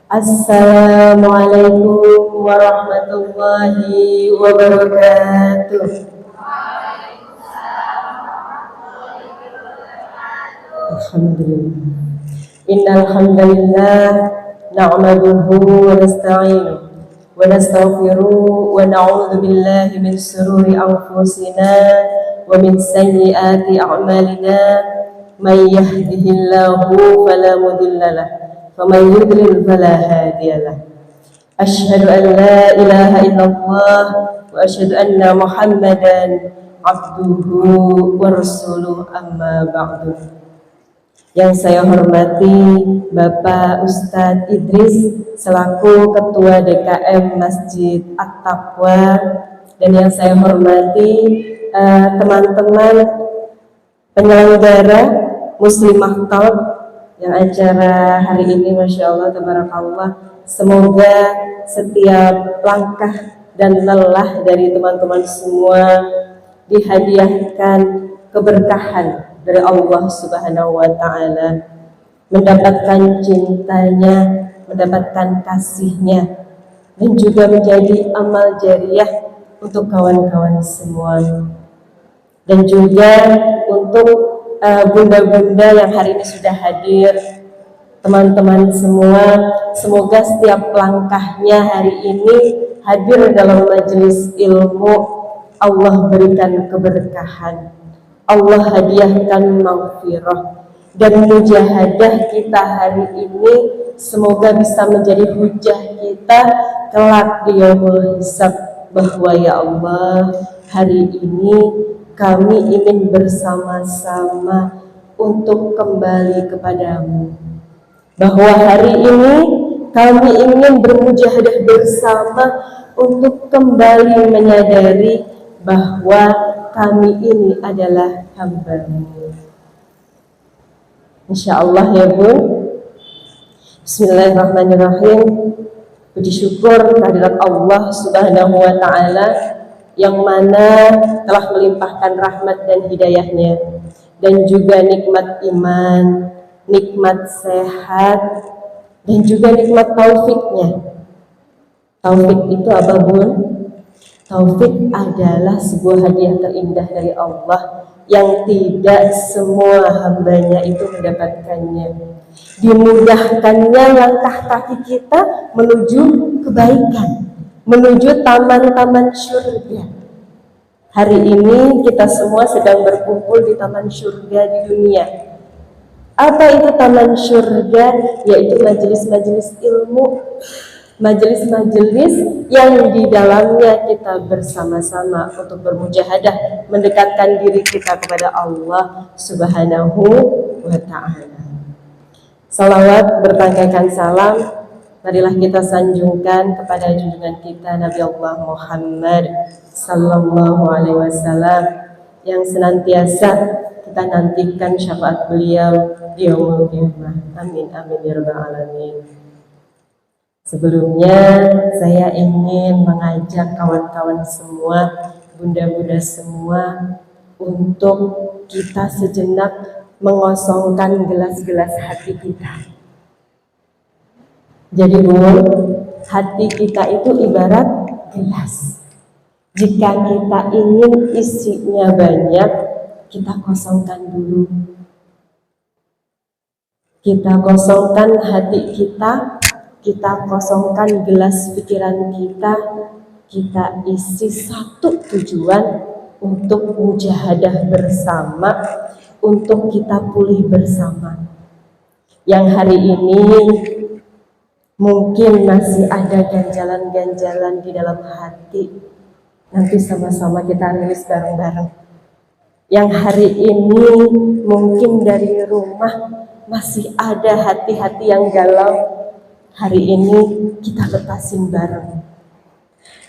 Assalamualaikum warahmatullahi wabarakatuh. Alhamdulillah. Innal hamdalillah na'maduhu wa nasta'inuhu wa nastaghfiruhu wa na'udzu billahi min shururi anfusina wa min sayyiati a'malina. May yahdihillahu fala mudilla lahu wa may yudlil fala hadiya lahu. Asyhadu an la ilaha illallah wa asyhadu anna Muhammadan abduhu wa rasuluh, amma ba'du. Yang saya hormati Bapak Ustadz Idris selaku Ketua DKM Masjid At-Taqwa, dan yang saya hormati teman-teman penyelenggara Muslimah Talk yang acara hari ini, Masya Allah, Tabarakallah. Semoga setiap langkah dan lelah dari teman-teman semua dihadiahkan keberkahan dari Allah Subhanahu wa Ta'ala, mendapatkan cintanya, mendapatkan kasihnya, dan juga menjadi amal jariah untuk kawan-kawan semua. Dan juga untuk bunda-bunda yang hari ini sudah hadir, teman-teman semua, semoga setiap langkahnya hari ini hadir dalam majelis ilmu, Allah berikan keberkahan, Allah hadiahkan maghfirah, dan mujahadah kita hari ini semoga bisa menjadi hujah kita kelak di yaumul hisab, bahwa ya Allah, hari ini kami ingin bersama-sama untuk kembali kepadamu, bahwa hari ini kami ingin bermujahadah bersama untuk kembali menyadari bahwa kami ini adalah hamba-Mu. Insyaallah ya Bu. Bismillahirrahmanirrahim. Puji syukur kehadirat Allah Subhanahu wa Ta'ala yang mana telah melimpahkan rahmat dan hidayahnya, dan juga nikmat iman, nikmat sehat, dan juga nikmat taufiknya. Taufik itu apa Bun? Taufik adalah sebuah hadiah terindah dari Allah yang tidak semua hambanya itu mendapatkannya. Dimudahkannya langkah kaki kita menuju kebaikan, menuju taman-taman syurga. Hari ini kita semua sedang berkumpul di taman syurga di dunia. Apa itu taman syurga? Yaitu majelis-majelis ilmu, majelis-majelis yang di dalamnya kita bersama-sama untuk bermujahadah mendekatkan diri kita kepada Allah Subhanahu wa Ta'ala. Salawat berpangkaikan salam marilah kita sanjungkan kepada junjungan kita Nabi Allah Muhammad sallallahu alaihi wasallam yang senantiasa kita nantikan syafaat beliau di yaumul qiyamah. Amin amin ya rabbal alamin. Sebelumnya saya ingin mengajak kawan-kawan semua, bunda-bunda semua, untuk kita sejenak mengosongkan gelas-gelas hati kita. Jadi Bu, hati kita itu ibarat gelas. Jika kita ingin isinya banyak, kita kosongkan dulu. Kita kosongkan hati kita kosongkan gelas pikiran kita isi satu tujuan untuk mujahadah bersama, untuk kita pulih bersama. Yang hari ini mungkin masih ada ganjalan-ganjalan di dalam hati, nanti sama-sama kita rilis bareng-bareng. Yang hari ini mungkin dari rumah masih ada hati-hati yang galau, hari ini kita lepasin bareng.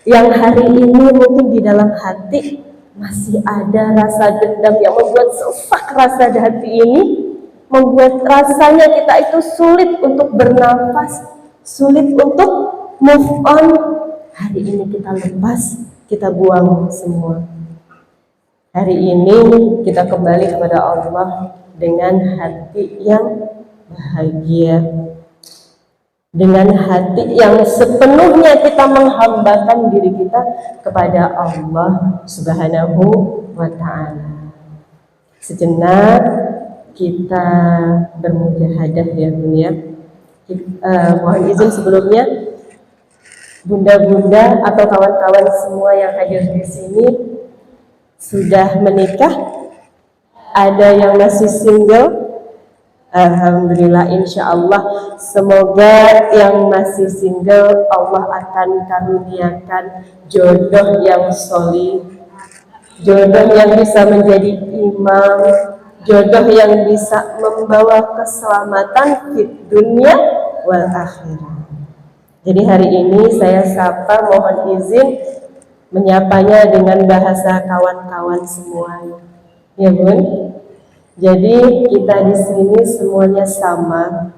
Yang hari ini mungkin di dalam hati masih ada rasa dendam yang membuat sesak rasa di hati ini, membuat rasanya kita itu sulit untuk bernafas, sulit untuk move on. Hari ini kita lepas, kita buang semua. Hari ini kita kembali kepada Allah dengan hati yang bahagia. dengan hati yang sepenuhnya kita menghambakan diri kita kepada Allah Subhanahu wa Ta'ala. Sejenak kita bermujahadah ya Bun ya. Mohon izin sebelumnya, bunda-bunda atau kawan-kawan semua yang hadir di sini sudah menikah? Ada yang masih single? Alhamdulillah, insya Allah semoga yang masih single Allah akan karuniakan jodoh yang solih, jodoh yang bisa menjadi imam, jodoh yang bisa membawa keselamatan di dunia wal akhirah. Jadi hari ini saya sapa, mohon izin menyapanya dengan bahasa kawan-kawan semua, ya Bun. Jadi kita di sini semuanya sama.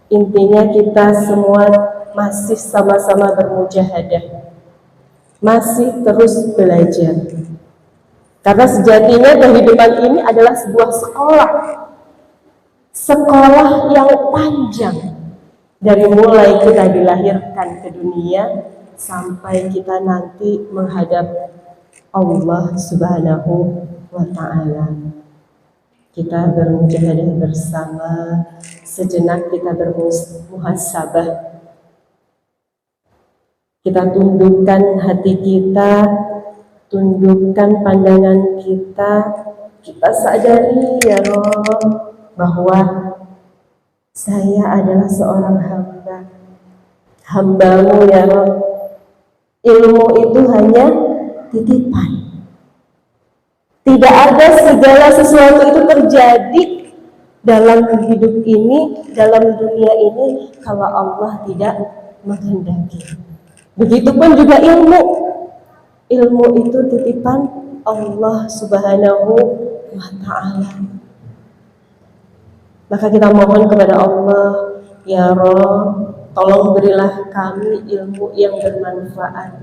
Intinya kita semua masih sama-sama bermujahadah, masih terus belajar. Karena sejatinya kehidupan ini adalah sebuah sekolah yang panjang. Dari mulai kita dilahirkan ke dunia sampai kita nanti menghadap Allah Subhanahu wa Ta'ala. Kita bermujahadah bersama, sejenak kita bermuhasabah. Kita tundukkan hati kita, tundukkan pandangan kita sadari ya Rob bahwa saya adalah seorang hambamu ya Rob. Ilmu itu hanya titipan. Tidak ada segala sesuatu itu terjadi dalam hidup ini, dalam dunia ini, kalau Allah tidak menghendaki. Begitupun juga ilmu. Ilmu itu titipan Allah Subhanahu wa Ta'ala. Maka kita mohon kepada Allah, ya Rob, tolong berilah kami ilmu yang bermanfaat.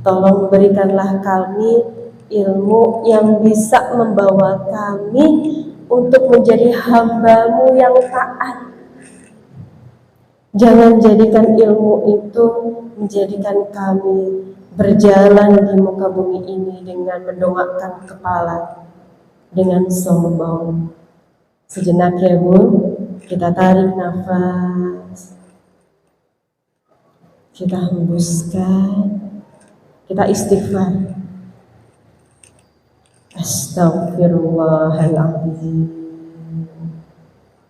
Tolong berikanlah kami ilmu yang bisa membawa kami untuk menjadi hamba-Mu yang taat. Jangan jadikan ilmu itu menjadikan kami berjalan di muka bumi ini dengan mendongakkan kepala, dengan sombong. Sejenak ya Bu, kita tarik nafas, kita hembuskan, kita istighfar. Astaghfirullahaladzim,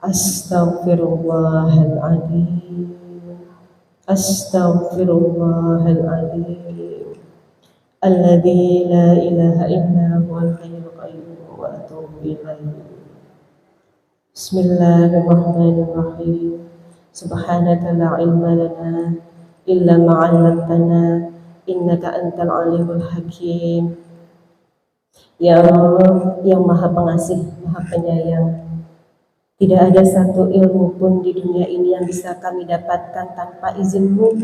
Astaghfirullahaladzim, Astaghfirullahaladzim, Alladzi la ilaha illa huwal hayyul qayyum wa atubu ilaih. Bismillahirrahmanirrahim. Subhanaka la ilma lana illa ma 'allamtana innaka antal alimul hakim. Ya Allah yang maha pengasih, maha penyayang, tidak ada satu ilmu pun di dunia ini yang bisa kami dapatkan tanpa izin-Mu.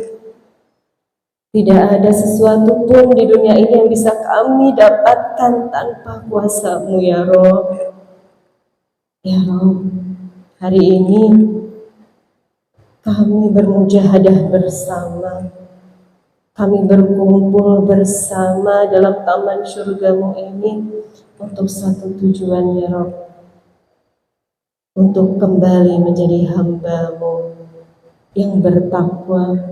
Tidak ada sesuatu pun di dunia ini yang bisa kami dapatkan tanpa kuasa-Mu ya Rob. Ya Rob, hari ini kami bermujahadah bersama, kami berkumpul bersama dalam taman surga-Mu ini untuk satu tujuan ya Rob, untuk kembali menjadi hamba-Mu yang bertakwa.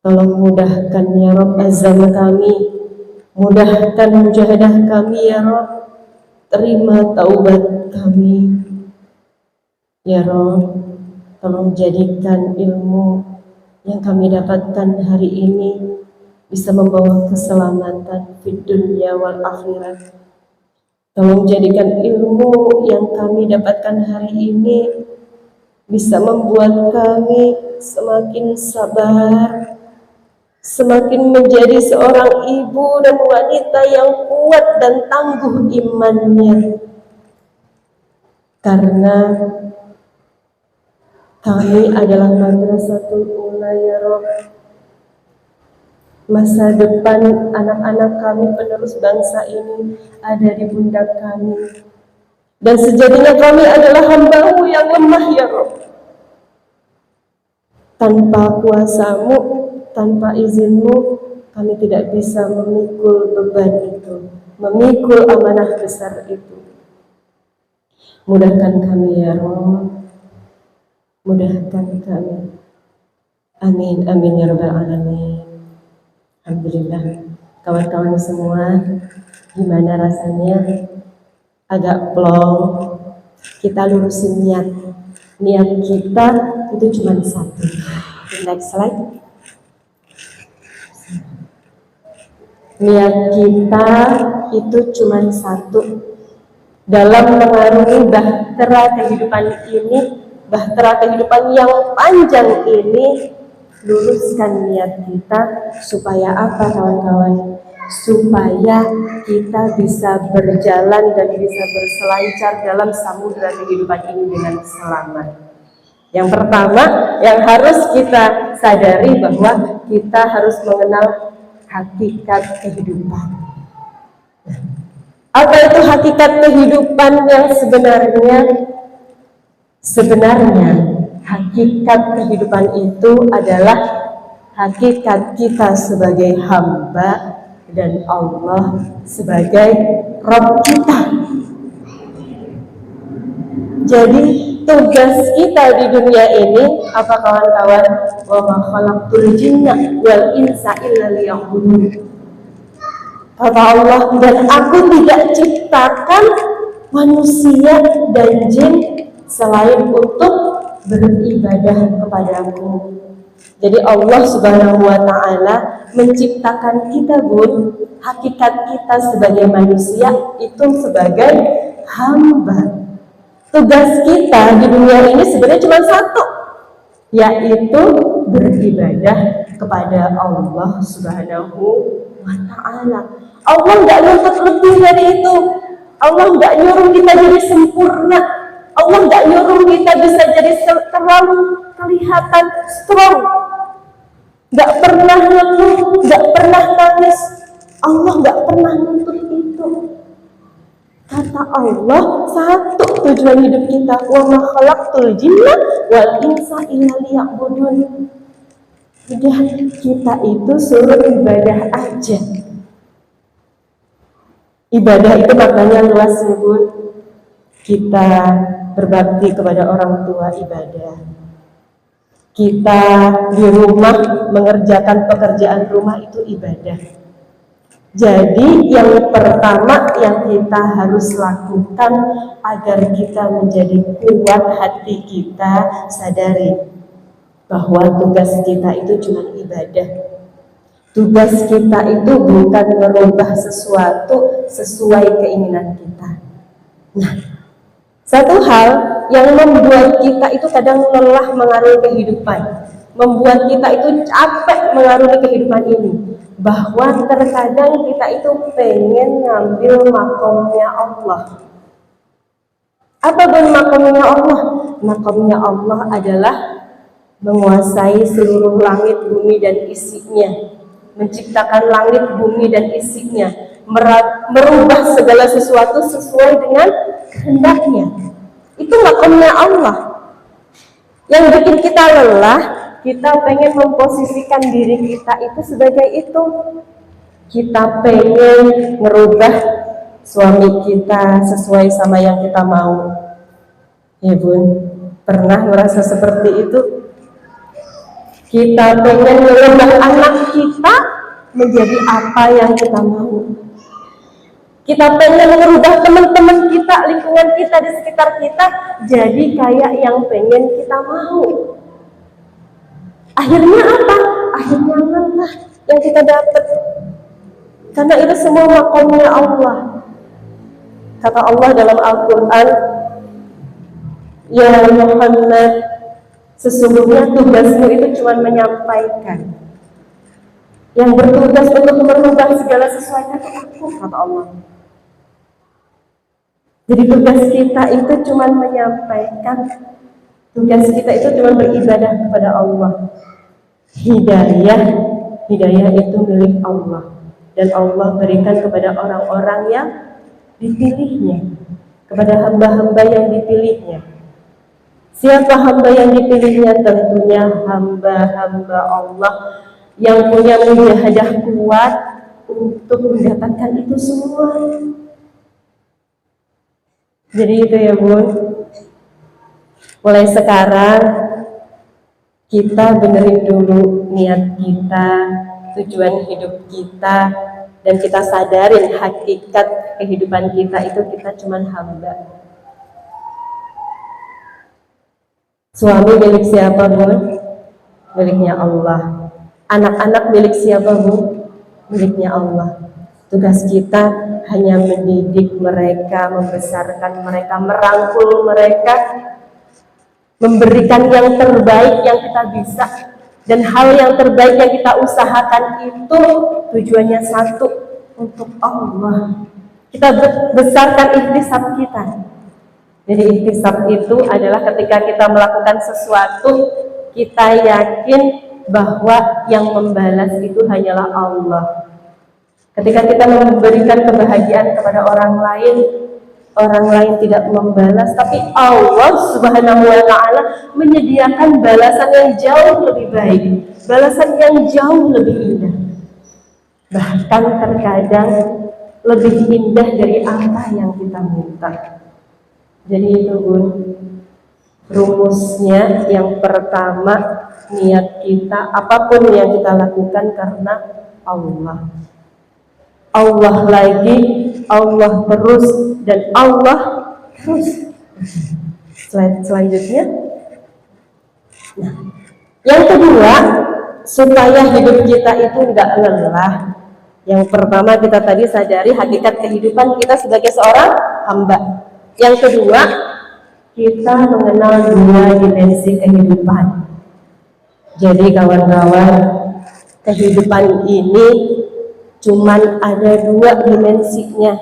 Tolong mudahkan ya Rob azam kami, mudahkan mujahadah kami ya Rob, terima taubat kami ya Rob. Tolong jadikan ilmu yang kami dapatkan hari ini bisa membawa keselamatan di dunia wal akhirat. Tolong jadikan ilmu yang kami dapatkan hari ini bisa membuat kami semakin sabar, semakin menjadi seorang ibu dan wanita yang kuat dan tangguh imannya. Karena kami adalah madrasatul ula ya Rob. Masa depan anak-anak kami penerus bangsa ini ada di pundak kami. Dan sejatinya kami adalah hamba-Mu yang lemah ya Rob. Tanpa kuasamu, tanpa izinmu, kami tidak bisa memikul beban itu, memikul amanah besar itu. Mudahkan kami ya Rabb, mudahkan kami. Amin, amin ya rabbal alamin. Alhamdulillah. Kawan-kawan semua, gimana rasanya? Agak plong. Kita lurusin niat. Niat kita itu cuma satu. Next slide. Niat kita itu cuma satu. Dalam mengarungi bahtera kehidupan ini, bahtera kehidupan yang panjang ini, luruskan niat kita supaya apa kawan-kawan? Supaya kita bisa berjalan dan bisa berselancar dalam samudera kehidupan ini dengan selamat. Yang pertama yang harus kita sadari bahwa kita harus mengenal hakikat kehidupan. Apa itu hakikat kehidupan yang sebenarnya? Sebenarnya hakikat kehidupan itu adalah hakikat kita sebagai hamba dan Allah sebagai Rabb kita. Jadi tugas kita di dunia ini apa kawan-kawan? Wa ma khalaqtul jinna wal insa illa liya'budun. Kata Allah, dan aku tidak ciptakan manusia dan jin selain untuk beribadah kepadaku. Jadi Allah Subhanahu wa ta'ala menciptakan kita, Bun. Hakikat kita sebagai manusia itu sebagai hamba. Tugas kita di dunia ini sebenarnya cuma satu, yaitu beribadah kepada Allah Subhanahu wa ta'ala. Allah nggak nuntut lebih dari itu. Allah nggak nyuruh kita jadi sempurna. Allah nggak nyuruh kita bisa jadi terlalu kelihatan strong. Nggak pernah ngeluh, nggak pernah nangis. Allah nggak pernah nuntut itu. Kata Allah, satu tujuan hidup kita, wa ma khalaqtul jinna wal insa illa liya'budun. Udah, kita itu suruh ibadah aja. Ibadah itu maknanya luas ya Bun. Kita berbakti kepada orang tua ibadah. Kita di rumah mengerjakan pekerjaan rumah itu ibadah. Jadi yang pertama yang kita harus lakukan agar kita menjadi kuat hati kita, sadari bahwa tugas kita itu cuma ibadah. Tugas kita itu bukan merubah sesuatu sesuai keinginan kita. Nah, satu hal yang membuat kita itu kadang lelah mengarungi kehidupan, membuat kita itu capek mengarungi kehidupan ini, bahwa terkadang kita itu pengen ngambil makomnya Allah. Apa benar makomnya Allah? Makomnya Allah adalah menguasai seluruh langit, bumi, dan isinya, menciptakan langit, bumi, dan isinya, merubah segala sesuatu sesuai dengan kehendaknya. Itu makomnya Allah. Yang bikin kita lelah, kita pengen memposisikan diri kita itu sebagai itu. Kita pengen merubah suami kita sesuai sama yang kita mau. Ya Bun, pernah merasa seperti itu? Kita pengen merubah anak kita menjadi apa yang kita mau. Kita pengen merubah teman-teman kita, lingkungan kita di sekitar kita jadi kayak yang pengen kita mau. Akhirnya apa? Akhirnya lelah yang kita dapat. Karena itu semua makomnya Allah. Kata Allah dalam Al-Quran, ya Muhammad, sesungguhnya tugasmu itu cuma menyampaikan. Yang bertugas untuk merubah segala sesuatu itu aku, kata Allah. Jadi tugas kita itu cuma menyampaikan. Tugas kita itu cuma beribadah kepada Allah. Hidayah itu milik Allah. Dan Allah berikan kepada orang-orang yang dipilihnya, kepada hamba-hamba yang dipilihnya. Siapa hamba yang dipilihnya? Tentunya hamba-hamba Allah yang punya mujahadah kuat untuk mendapatkan itu semua. Jadi itu ya Bun, mulai sekarang kita benerin dulu niat kita, tujuan hidup kita, dan kita sadarin hakikat kehidupan kita itu kita cuman hamba. Suami milik siapa Bun? Miliknya Allah. Anak-anak milik siapa Bun? Miliknya Allah. Tugas kita hanya mendidik mereka, membesarkan mereka, merangkul mereka, memberikan yang terbaik yang kita bisa. Dan hal yang terbaik yang kita usahakan itu tujuannya satu, untuk Allah. Kita besarkan ikhtisab kita. Jadi ikhtisab itu adalah ketika kita melakukan sesuatu, kita yakin bahwa yang membalas itu hanyalah Allah. Ketika kita memberikan kebahagiaan kepada orang lain tidak membalas, tapi Allah Subhanahu wa Ta'ala menyediakan balasan yang jauh lebih baik, balasan yang jauh lebih indah, bahkan terkadang lebih indah dari apa yang kita minta. Jadi itu Bun, rumusnya yang pertama, niat kita apapun yang kita lakukan karena Allah. Allah lagi, Allah terus, dan Allah terus. Selanjutnya, nah, yang kedua, supaya hidup kita itu enggak lelah. Yang pertama kita tadi sadari hakikat kehidupan kita sebagai seorang hamba. Yang kedua, kita mengenal dua dimensi kehidupan. Jadi kawan-kawan, kehidupan ini cuman ada dua dimensinya.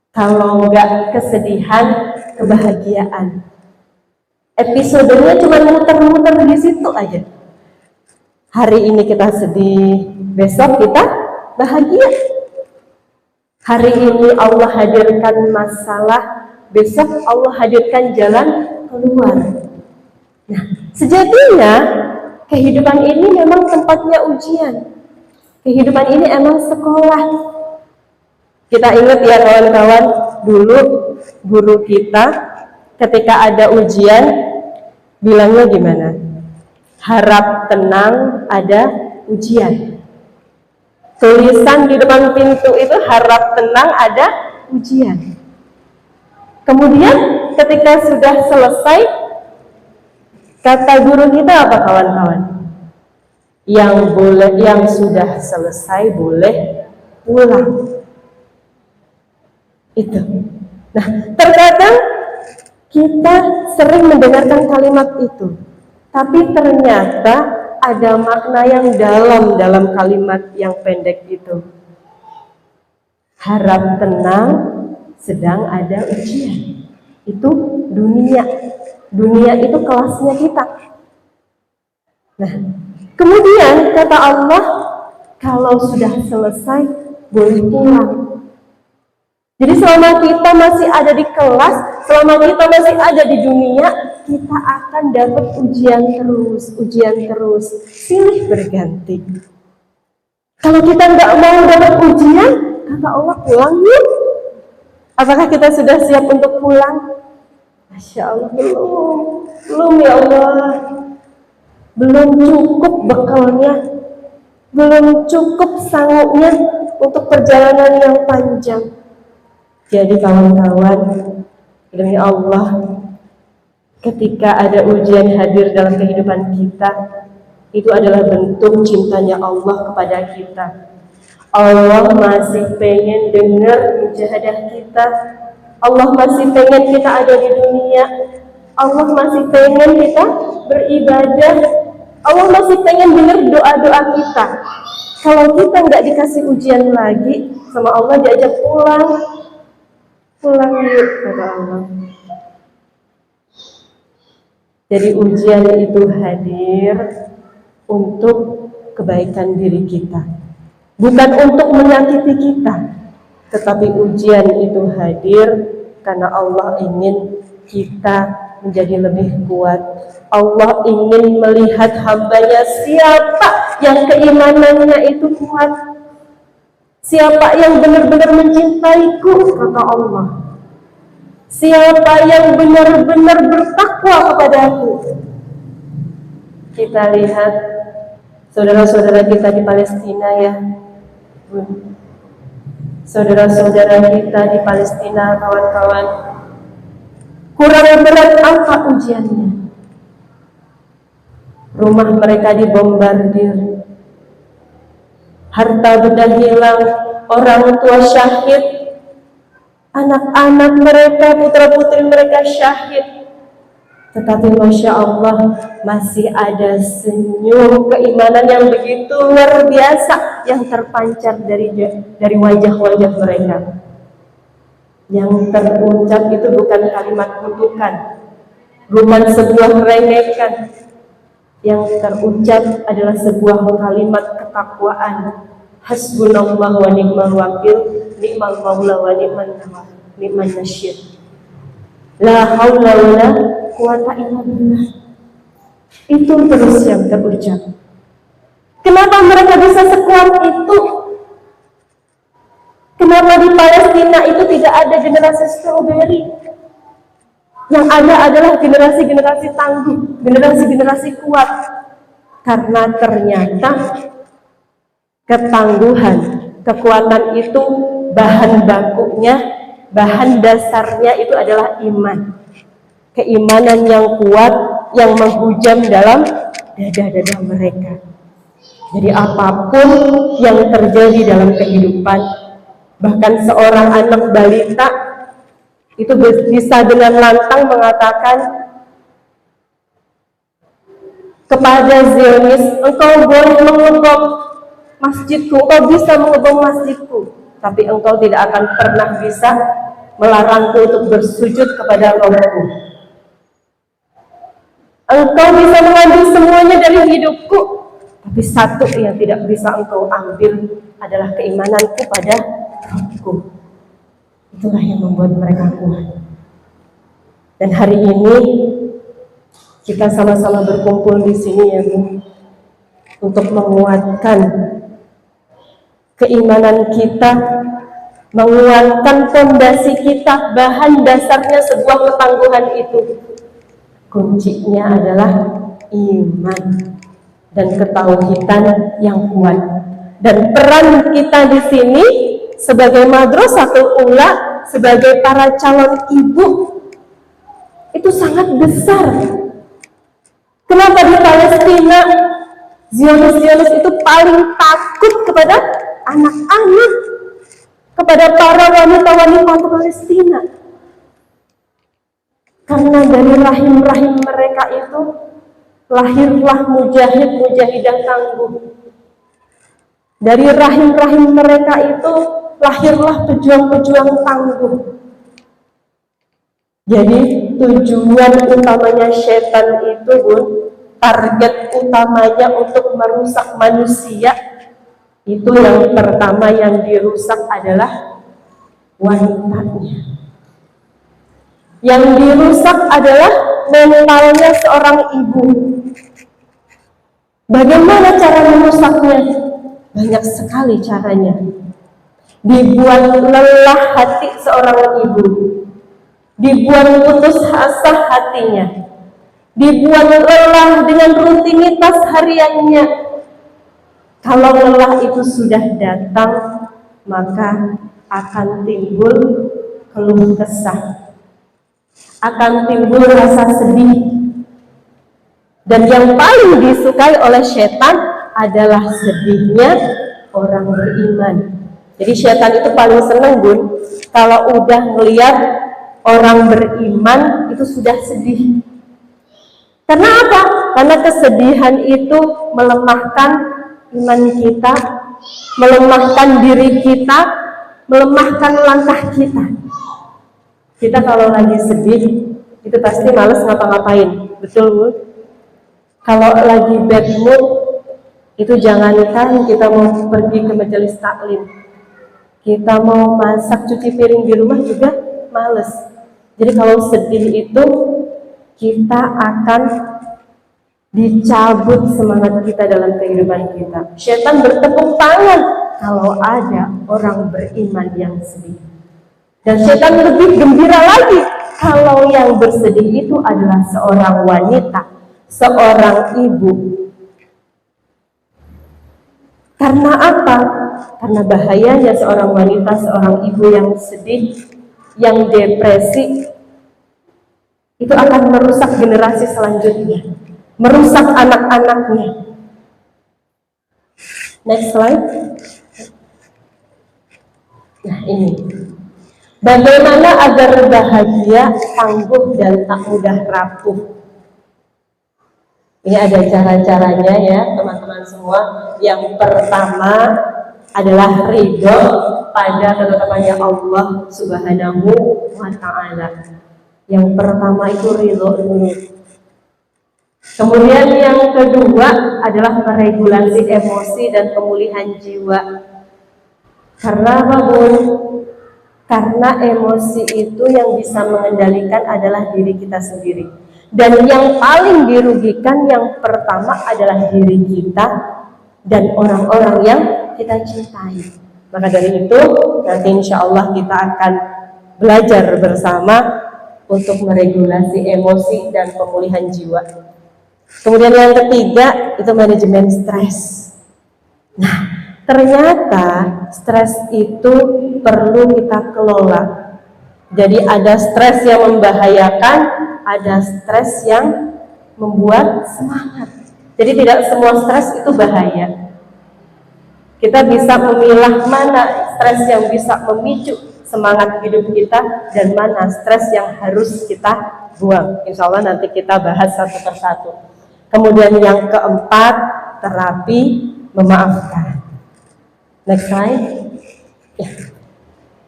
Kalau enggak kesedihan, kebahagiaan. Episodenya cuma muter-muter di situ aja. Hari ini kita sedih, besok kita bahagia. Hari ini Allah hadirkan masalah, besok Allah hadirkan jalan keluar. Nah, sejatinya kehidupan ini memang tempatnya ujian. Kehidupan ini emang sekolah. Kita ingat ya kawan-kawan, dulu guru kita ketika ada ujian bilangnya gimana? Harap tenang, ada ujian. Tulisan di depan pintu itu harap tenang, ada ujian. Kemudian ketika sudah selesai, kata guru kita apa kawan-kawan? Yang sudah selesai boleh pulang. Itu. Nah, terkadang kita sering mendengarkan kalimat itu, tapi ternyata ada makna yang dalam kalimat yang pendek itu. Harap tenang, sedang ada ujian. Itu dunia. Dunia itu kelasnya kita. Nah, kemudian kata Allah, kalau sudah selesai boleh pulang. Jadi selama kita masih ada di kelas, selama kita masih ada di dunia, kita akan dapat ujian terus, silih berganti. Kalau kita nggak mau dapat ujian, kata Allah pulang yuk. Apakah kita sudah siap untuk pulang? Masya Allah, belum ya Allah. Belum cukup bekalnya, belum cukup sanggupnya untuk perjalanan yang panjang. Jadi kawan-kawan, demi Allah, ketika ada ujian hadir dalam kehidupan kita, itu adalah bentuk cintanya Allah kepada kita. Allah masih pengen dengar mujahadah kita. Allah masih pengen kita ada di dunia. Allah masih pengen kita beribadah. Allah masih pengen dengar doa-doa kita. Kalau kita nggak dikasih ujian lagi, sama Allah diajak pulang yuk, kata Allah. Jadi ujian itu hadir untuk kebaikan diri kita, bukan untuk menyakiti kita, tetapi ujian itu hadir karena Allah ingin kita menjadi lebih kuat. Allah ingin melihat hambanya siapa yang keimanannya itu kuat, siapa yang benar-benar mencintaiku, kata Allah, siapa yang benar-benar bertakwa kepadaku. Kita lihat saudara-saudara kita di Palestina ya, saudara-saudara kita di Palestina, kawan-kawan, kurang berat apa ujiannya? Rumah mereka dibombardir, harta benda hilang, orang tua syahid, anak-anak mereka, putra-putri mereka syahid. Tetapi Masya Allah, masih ada senyum keimanan yang begitu luar biasa yang terpancar dari wajah-wajah mereka. Yang terucap itu bukan kalimat kutukan, bukan sebuah remekan. Yang terucap adalah sebuah kalimat ketakwaan. Hasbunallah wa ni'mal wakil, ni'mal maula wa ni'man nasyir. La haula wa la quwata illa billah. Itu terus yang terucap. Kenapa mereka bisa sekuat itu? Kenapa di Palestina itu tidak ada generasi strawberry? Yang ada adalah generasi-generasi tangguh, generasi-generasi kuat. Karena ternyata ketangguhan, kekuatan itu bahan bakunya, bahan dasarnya itu adalah iman. Keimanan yang kuat yang menghujam dalam dada-dada mereka. Jadi apapun yang terjadi dalam kehidupan, bahkan seorang anak balita itu bisa dengan lantang mengatakan kepada Zionis, engkau boleh mengebom masjidku, engkau bisa mengebom masjidku, tapi engkau tidak akan pernah bisa melarangku untuk bersujud kepada Rohku. Engkau bisa mengambil semuanya dari hidupku, tapi satu yang tidak bisa engkau ambil adalah keimananku pada Rohku. Itulah yang membuat mereka kuat. Dan hari ini kita sama-sama berkumpul di sini ya Bu, untuk menguatkan keimanan kita, menguatkan fondasi kita, bahan dasarnya sebuah ketangguhan itu. Kuncinya adalah iman dan ketauhidan yang kuat. Dan peran kita di sini sebagai Madrasatul Ula, sebagai para calon ibu, itu sangat besar. Kenapa di Palestina Zionis itu paling takut kepada anak-anak, kepada para wanita-wanita Palestina? Karena dari rahim-rahim mereka itu lahirlah mujahid-mujahidah tangguh. Dari rahim-rahim mereka itu lahirlah pejuang-pejuang tangguh. Jadi tujuan utamanya setan itu, Bun, target utamanya untuk merusak manusia, itu yang pertama yang dirusak adalah wanitanya. Yang dirusak adalah mentalnya seorang ibu. Bagaimana cara merusaknya? Banyak sekali caranya. Dibuat lelah hati seorang ibu, dibuat putus asa hatinya, dibuat lelah dengan rutinitas hariannya. Kalau lelah itu sudah datang, maka akan timbul keluh kesah, akan timbul rasa sedih. Dan yang paling disukai oleh setan adalah sedihnya orang beriman. Jadi setan itu paling senang, Bun, kalau udah melihat orang beriman itu sudah sedih. Karena apa? Karena kesedihan itu melemahkan iman kita, melemahkan diri kita, melemahkan langkah kita. Kita kalau lagi sedih itu pasti males ngapa-ngapain, betul Bu? Kalau lagi bad mood itu jangankan kita mau pergi ke majelis taklim, kita mau masak cuci piring di rumah juga males. Jadi kalau sedih itu kita akan dicabut semangat kita dalam kehidupan kita. Setan bertepuk tangan kalau ada orang beriman yang sedih. Dan setan lebih gembira lagi kalau yang bersedih itu adalah seorang wanita, seorang ibu. Karena apa? Karena bahayanya seorang wanita, seorang ibu yang sedih, yang depresi, itu akan merusak generasi selanjutnya, merusak anak-anaknya. Next slide. Nah ini, bagaimana agar bahagia, tangguh, dan tak mudah rapuh. Ini ada cara-caranya ya teman-teman semua. Yang pertama adalah ridho pada ketetapannya Allah Subhanahu wa Ta'ala. Yang pertama itu ridho dulu. Kemudian yang kedua adalah meregulasi emosi dan pemulihan jiwa. Karena apa, Bun? Karena emosi itu yang bisa mengendalikan adalah diri kita sendiri. Dan yang paling dirugikan yang pertama adalah diri kita dan orang-orang yang kita cintai. Maka dari itu nanti insya Allah kita akan belajar bersama untuk meregulasi emosi dan pemulihan jiwa. Kemudian yang ketiga itu manajemen stres. Nah, ternyata stres itu perlu kita kelola. Jadi ada stres yang membahayakan, ada stres yang membuat semangat. Jadi tidak semua stres itu bahaya. Kita bisa memilah mana stres yang bisa memicu semangat hidup kita dan mana stres yang harus kita buang. Insya Allah nanti kita bahas satu persatu. Kemudian yang keempat, terapi memaafkan. Next slide. Ya.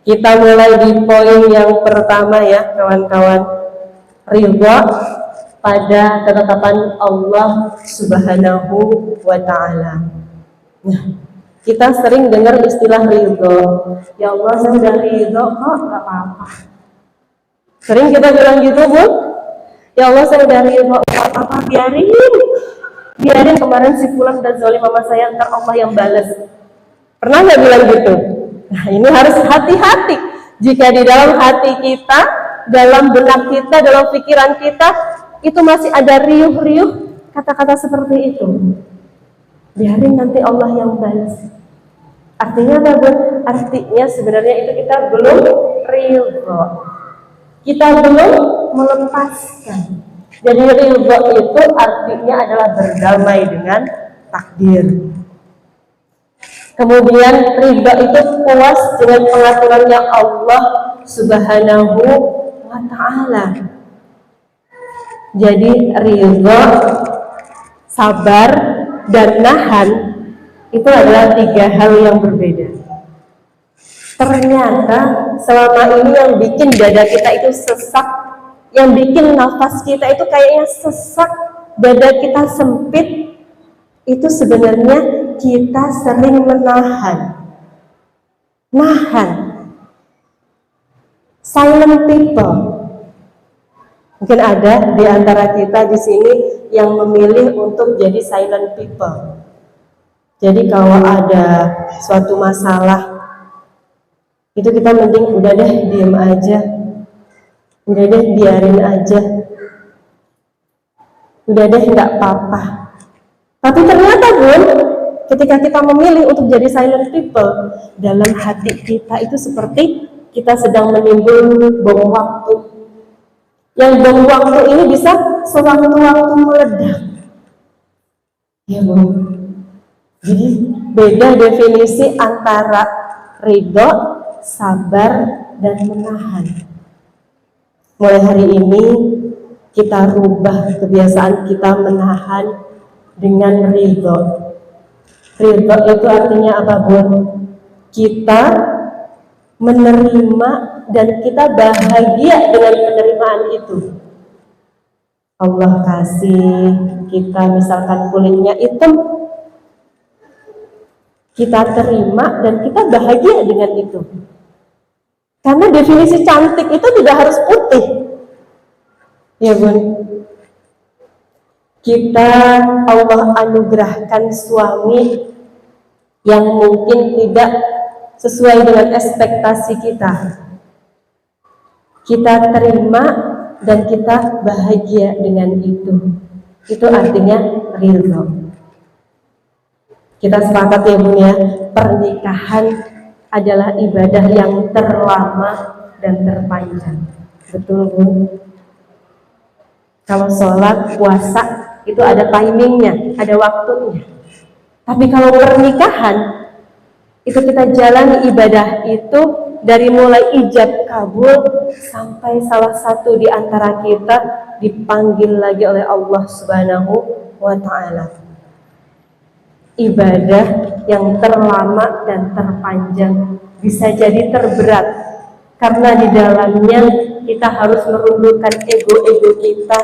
Kita mulai di poin yang pertama ya kawan-kawan. Ridha pada ketetapan Allah Subhanahu wa Ta'ala. Nah, kita sering dengar istilah ridha. Ya Allah, saya sudah ridha kok, gak apa-apa. Sering kita bilang gitu, Bu? Ya Allah, saya sudah ridha, gak apa-apa, biarin kemarin si fulan dan zalim sama saya, ntar Allah yang balas. Pernah nggak bilang gitu? Nah, ini harus hati-hati. Jika di dalam hati kita, dalam benak kita, dalam pikiran kita, itu masih ada riuh-riuh kata-kata seperti itu. Biarin nanti Allah yang balas. Artinya apa, Bu? Artinya sebenarnya itu kita belum ridha. Kita belum melepaskan. Jadi ridha itu artinya adalah berdamai dengan takdir. Kemudian ridha itu puas dengan pengaturannya Allah Subhanahu wa Ta'ala. Jadi ridha, sabar, dan nahan itu adalah tiga hal yang berbeda. Ternyata selama ini yang bikin dada kita itu sesak, yang bikin nafas kita itu kayaknya sesak, dada kita sempit, itu sebenarnya kita sering menahan. Silent people. Mungkin ada di antara kita di sini yang memilih untuk jadi silent people. Jadi kalau ada suatu masalah, itu kita mending udah deh diem aja, udah deh biarin aja, udah deh nggak apa-apa. Tapi ternyata, Bun, ketika kita memilih untuk jadi silent people, dalam hati kita itu seperti kita sedang menimbun bom waktu. Yang bom waktu ini bisa sewaktu-waktu meledak. Ya, Bun. Jadi beda definisi antara ridho, sabar, dan menahan. Mulai hari ini kita rubah kebiasaan kita menahan dengan ridho. Ridho itu artinya apa, Bun? Kita menerima dan kita bahagia dengan penerimaan itu. Allah kasih kita misalkan kulitnya hitam, kita terima dan kita bahagia dengan itu. Karena definisi cantik itu tidak harus putih. Ya Bun, kita Allah anugerahkan suami yang mungkin tidak sesuai dengan ekspektasi kita. Kita terima dan kita bahagia dengan itu. Itu artinya ridho. Kita sepakat ya Bun ya, pernikahan adalah ibadah yang terlama dan terpanjang. Betul Bun? Kalau sholat, puasa itu ada timingnya, ada waktunya. Tapi kalau pernikahan, itu kita jalani ibadah itu dari mulai ijab kabul sampai salah satu di antara kita dipanggil lagi oleh Allah Subhanahu wa Ta'ala. Ibadah yang terlama dan terpanjang, bisa jadi terberat, karena di dalamnya kita harus merundurkan ego-ego kita.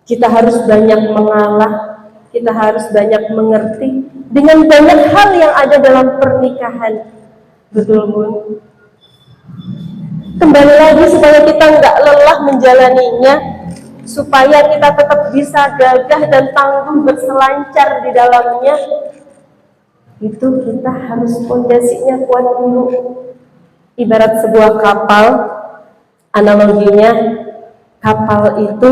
Kita harus banyak mengalah, kita harus banyak mengerti dengan banyak hal yang ada dalam pernikahan. Betul Bun? Kembali lagi supaya kita nggak lelah menjalaninya, supaya kita tetap bisa gagah dan tangguh berselancar di dalamnya, itu kita harus fondasinya kuat dulu. Ibarat sebuah kapal, analoginya kapal itu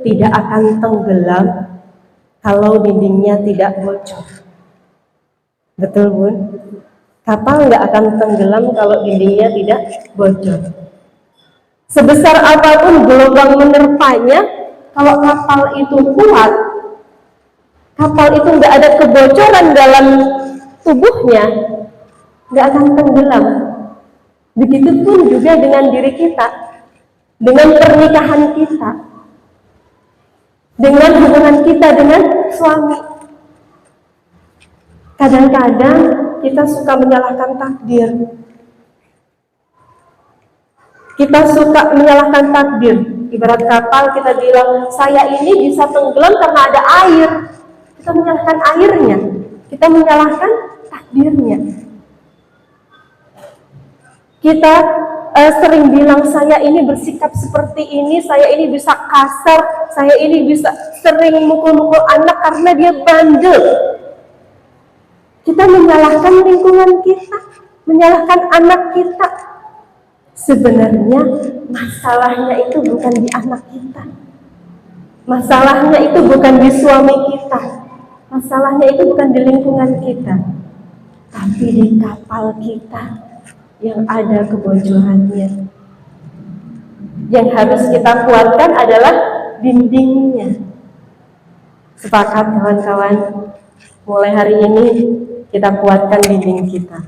tidak akan tenggelam kalau dindingnya tidak bocor. Betul Bun? Kapal nggak akan tenggelam kalau dindingnya tidak bocor. Sebesar apapun gelombang menerpanya, kalau kapal itu kuat, kapal itu nggak ada kebocoran dalam tubuhnya, nggak akan tenggelam. Begitupun juga dengan diri kita, dengan pernikahan kita, dengan hubungan kita dengan suami. Kadang-kadang kita suka menyalahkan takdir. Kita suka menyalahkan takdir. Ibarat kapal, kita bilang, saya ini bisa tenggelam karena ada air. Kita menyalahkan airnya, kita menyalahkan takdirnya. Kita sering bilang, saya ini bersikap seperti ini, saya ini bisa kasar, saya ini bisa sering mukul-mukul anak karena dia bandel. Kita menyalahkan lingkungan kita, menyalahkan anak kita. Sebenarnya masalahnya itu bukan di anak kita, masalahnya itu bukan di suami kita, masalahnya itu bukan di lingkungan kita, tapi di kapal kita yang ada kebocorannya. Yang harus kita kuatkan adalah dindingnya. Sepakat kawan-kawan? Mulai hari ini kita kuatkan dinding kita.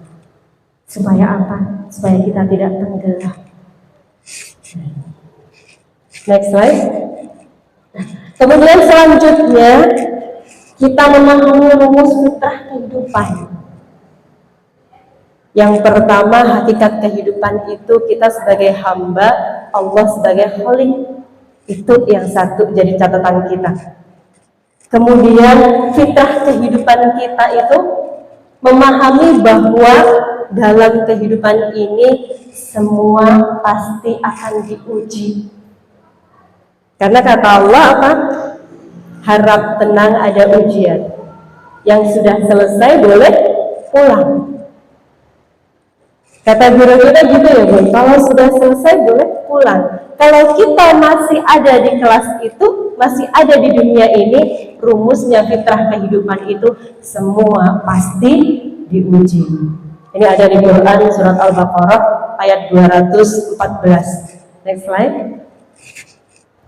Supaya apa? Supaya kita tidak tenggelam. Next slide. Kemudian selanjutnya kita memahami rumus fitrah kehidupan. Yang pertama, hakikat kehidupan itu kita sebagai hamba, Allah sebagai Khalik. Itu yang satu jadi catatan kita. Kemudian fitrah kehidupan kita itu memahami bahwa dalam kehidupan ini semua pasti akan diuji. Karena kata Allah apa? Harap tenang, ada ujian. Yang sudah selesai boleh pulang. Kata guru kita gitu ya Bun, kalau sudah selesai boleh pulang. Kalau kita masih ada di kelas itu, masih ada di dunia ini, rumusnya fitrah kehidupan itu semua pasti diuji. Ini ada di Quran surat Al-Baqarah ayat 214. Next slide.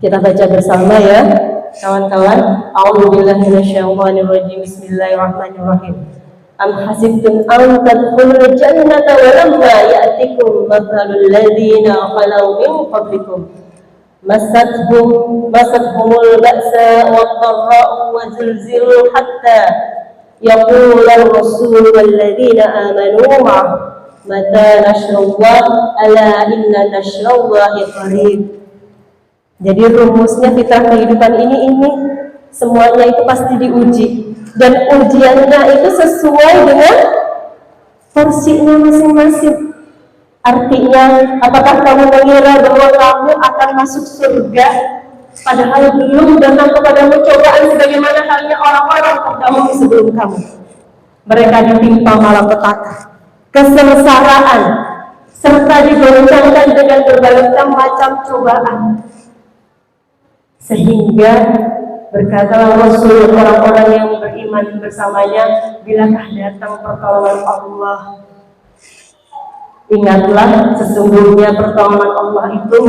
Kita baca bersama ya, kawan-kawan. A'udzubillahi minasyaitonirrajim. Bismillahirrahmanirrahim. Am hasibtum an tadkhulul jannata wa lamma ya'tikum mathalul ladzina khalau min qablikum massatuhumul ba'sa wad-dharra'u wa zilzilu hatta yaqula ar-rasul wal ladzina amanu mata nasrullah ala inna nasrallahi qarib. Jadi rumusnya fitrah kehidupan ini semuanya itu pasti diuji. Dan ujiannya itu sesuai dengan porsinya masing-masing. Artinya, apakah kamu mengira bahwa kamu akan masuk surga padahal belum datang kepadamu cobaan sebagaimana halnya orang-orang terdahulu sebelum kamu. Mereka ditimpa malapetaka, kesengsaraan, serta digoncangkan dengan berbagai macam cobaan. Sehingga berkatalah Rasul orang-orang yang beriman bersamanya, bilakah datang pertolongan Allah, ingatlah sesungguhnya pertolongan Allah itu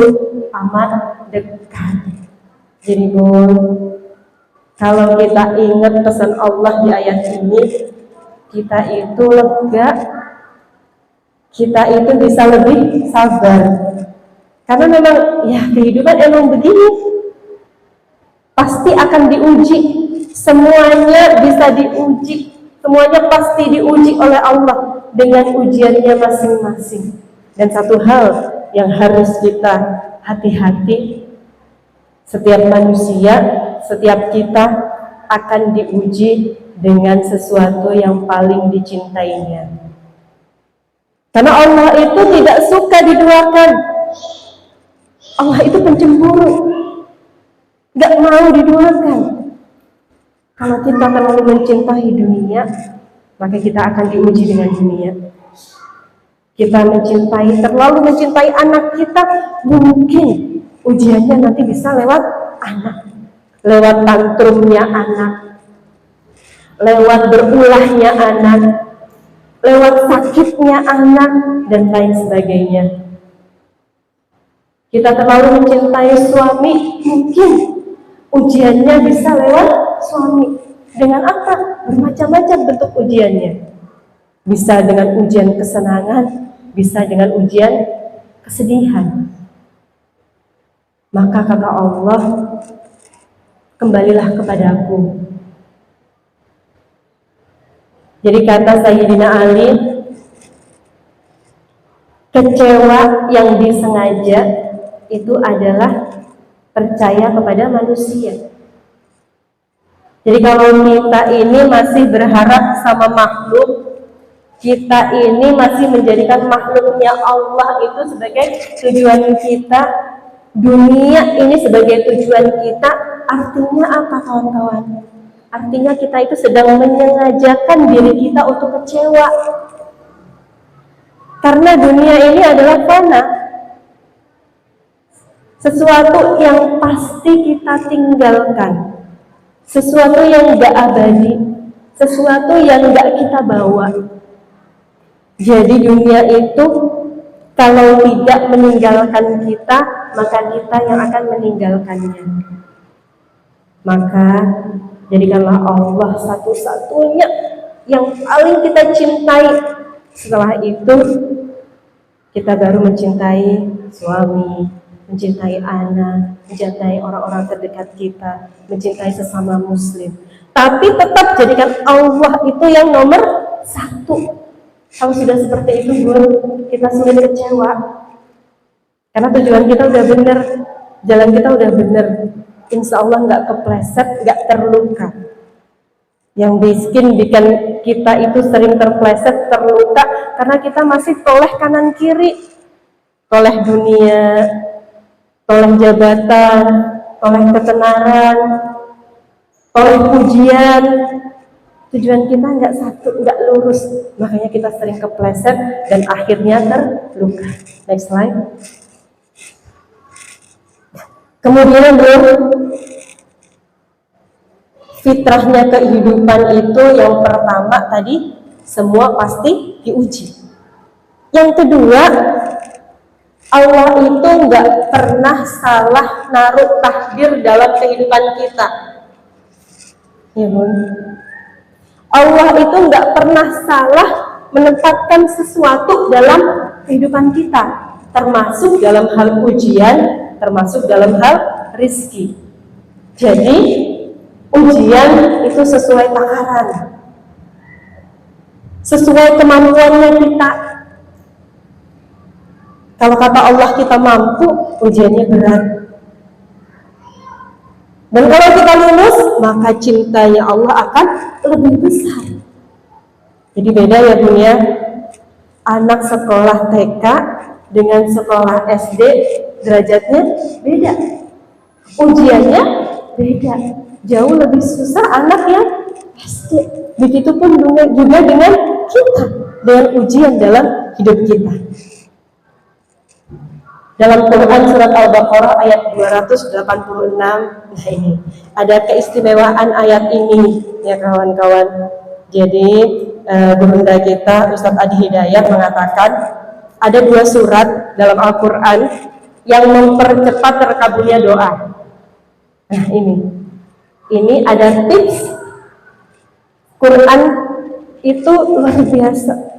amat dekat. Jadi kalau kita ingat pesan Allah di ayat ini, kita itu lega, kita itu bisa lebih sabar. Karena memang ya kehidupan emang begini, pasti akan diuji, semuanya bisa diuji, semuanya pasti diuji oleh Allah dengan ujiannya masing-masing. Dan satu hal yang harus kita hati-hati, setiap manusia, setiap kita akan diuji dengan sesuatu yang paling dicintainya. Karena Allah itu tidak suka diduakan. Allah itu pencemburu, gak mau diduakan. Kalau kita terlalu mencintai dunia, maka kita akan diuji dengan dunia. Kita terlalu mencintai anak kita, mungkin ujiannya nanti bisa lewat anak, lewat tantrumnya anak, lewat berulahnya anak, lewat sakitnya anak, dan lain sebagainya. Kita terlalu mencintai suami, mungkin ujiannya bisa lewat suami. Dengan apa? Bermacam-macam bentuk ujiannya. Bisa dengan ujian kesenangan, bisa dengan ujian kesedihan. Maka kata Allah, kembalilah kepadaku. Jadi kata Sayyidina Ali, kecewa yang disengaja itu adalah percaya kepada manusia. Jadi kalau kita ini masih berharap sama makhluk, kita ini masih menjadikan makhluknya Allah itu sebagai tujuan kita, dunia ini sebagai tujuan kita, artinya apa kawan-kawan? Artinya kita itu sedang menyengajakan diri kita untuk kecewa. Karena dunia ini adalah fana, sesuatu yang pasti kita tinggalkan, sesuatu yang gak abadi, sesuatu yang gak kita bawa. Jadi dunia itu kalau tidak meninggalkan kita, maka kita yang akan meninggalkannya. Maka jadikanlah Allah satu-satunya yang paling kita cintai. Setelah itu kita baru mencintai suami, mencintai anak, mencintai orang-orang terdekat kita, mencintai sesama muslim. Tapi tetap jadikan Allah itu yang nomor satu. Kalau sudah seperti itu, kita sulit kecewa. Karena tujuan kita udah benar, jalan kita udah benar. Insya Allah nggak kepleset, nggak terluka. Yang bikin kita itu sering terpleset, terluka, karena kita masih toleh kanan kiri, toleh dunia, toleh jabatan, toleh ketenaran, toleh pujian. Tujuan kita nggak satu, nggak lurus, makanya kita sering kepleset dan akhirnya terluka. Next slide. Kemudian fitrahnya kehidupan itu yang pertama tadi, semua pasti diuji. Yang kedua, Allah itu nggak pernah salah naruh takdir dalam kehidupan kita. Ya bun. Allah itu nggak pernah salah menempatkan sesuatu dalam kehidupan kita, termasuk dalam hal ujian, termasuk dalam hal rizki. Jadi ujian itu sesuai takaran, sesuai kemampuannya kita. Kalau kata Allah kita mampu, ujiannya berat. Dan kalau kita lulus, maka cintanya Allah akan lebih besar. Jadi beda ya dunia. Anak sekolah TK dengan sekolah SD derajatnya beda. ujiannya beda, jauh lebih susah anak yang SD. Begitupun juga dengan kita, dengan ujian dalam hidup kita. Dalam Quran surat Al-Baqarah ayat 286, nah ini ada keistimewaan ayat ini ya kawan-kawan. Jadi gurunda kita Ustadz Adi Hidayat mengatakan ada 2 surat dalam Al-Quran yang mempercepat terkabulnya doa. Nah ini ada tips. Quran itu luar biasa.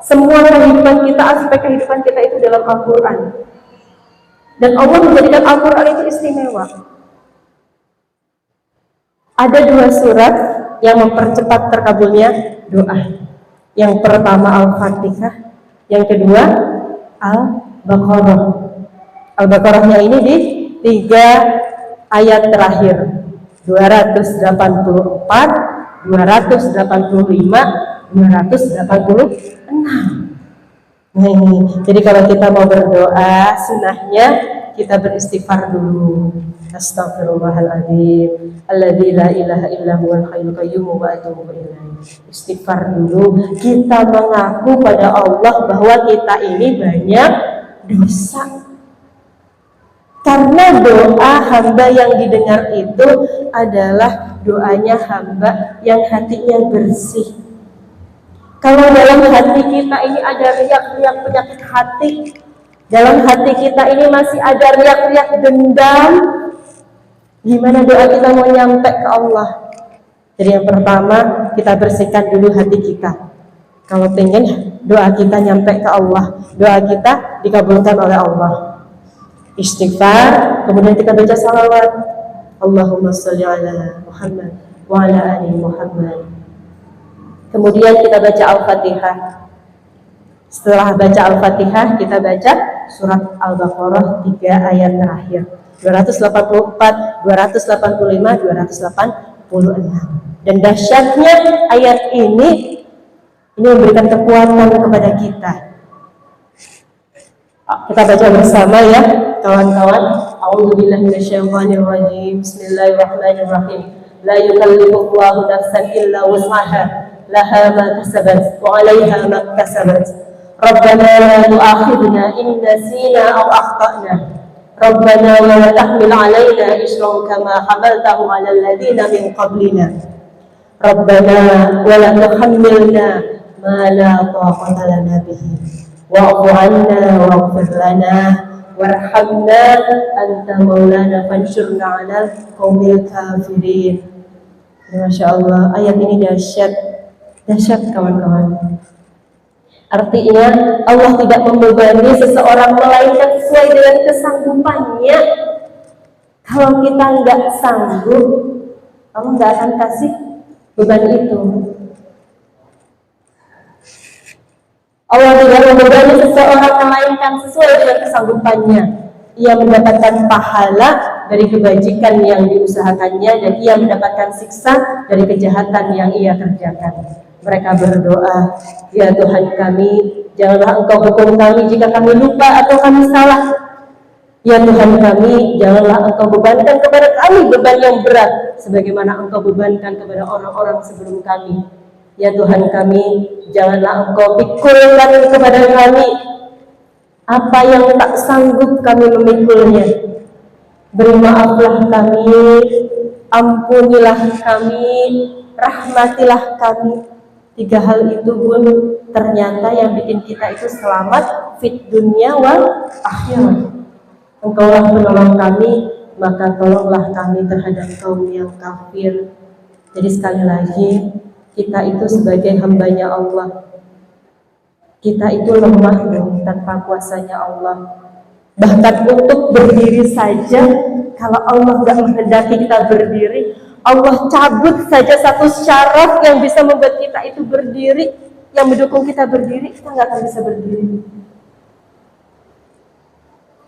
Semua kehidupan kita, aspek kehidupan kita itu dalam Al-Quran. Dan Allah menjadikan Al-Quran itu istimewa. Ada 2 surat yang mempercepat terkabulnya doa. Yang pertama Al-Fatihah, yang kedua Al-Baqarah. Al-Baqarahnya ini di 3 ayat terakhir, 284, 285, 286. Nah ini, jadi kalau kita mau berdoa, sunahnya kita beristighfar dulu. Astagfirullahaladzim, alladzi la ilaha illa huwal hayyul qayyum wa atubu ilaih. Istighfar dulu, kita mengaku pada Allah bahwa kita ini banyak dosa. Karena doa hamba yang didengar itu adalah doanya hamba yang hatinya bersih. Kalau dalam hati kita ini ada riak-riak penyakit hati, dalam hati kita ini masih ada riak-riak dendam, gimana doa kita mau nyampe ke Allah? Jadi yang pertama kita bersihkan dulu hati kita. Kalau pengen doa kita nyampe ke Allah, doa kita dikabulkan oleh Allah. Istighfar, kemudian kita baca salawat. Allahumma sholli ala Muhammad wa ala ali Muhammad. Kemudian kita baca Al-Fatihah. Setelah baca Al-Fatihah, kita baca surat Al-Baqarah 3 ayat terakhir, 284, 285, 286. Dan dahsyatnya ayat ini memberikan kekuatan kepada kita. Kita baca bersama ya, kawan-kawan. A'udzubillahi minasyaitonirrajim. Bismillahirrahmanirrahim. La yukallifullahu nafsan illa wus'aha. Laha ma kasabat wa 'alaiha ma kasabat. Rabbana la tu'akhidna in nasina aw akhtana. Rabbana wa la tahmil 'alaina isran kama hamaltahu 'alal ladzina min qablina. Rabbana wa la tuhammilna ma la taqata lana bihi. Wa'fu 'anna waghfir lana warhamna anta maulana fansurna 'alal qaumil kafirin. Masya Allah, ayat ini dahsyat kawan-kawan. Artinya Allah tidak membebani seseorang melainkan sesuai dengan kesanggupannya. Kalau kita nggak sanggup, Allah nggak akan kasih beban itu. Allah tidak membebani seseorang melainkan sesuai dengan kesanggupannya. Ia mendapatkan pahala dari kebajikan yang diusahakannya dan ia mendapatkan siksa dari kejahatan yang ia kerjakan. Mereka berdoa, ya Tuhan kami, janganlah Engkau hukum kami jika kami lupa atau kami salah. Ya Tuhan kami, janganlah Engkau bebankan kepada kami beban yang berat sebagaimana Engkau bebankan kepada orang-orang sebelum kami. Ya Tuhan kami, janganlah Engkau pikulkan kepada kami apa yang tak sanggup kami memikulnya. Beri maaflah kami, ampunilah kami, rahmatilah kami. 3 hal itu pun ternyata yang bikin kita itu selamat fit dunia wal akhirat. Engkaulah penolong kami, maka tolonglah kami terhadap kaum yang kafir. Jadi sekali lagi, kita itu sebagai hambanya Allah, kita itu lemah loh tanpa kuasanya Allah. Bahkan untuk berdiri saja, kalau Allah nggak menghendaki kita berdiri, Allah cabut saja satu syarat yang bisa membuat kita itu berdiri, yang mendukung kita berdiri, kita nggak akan bisa berdiri.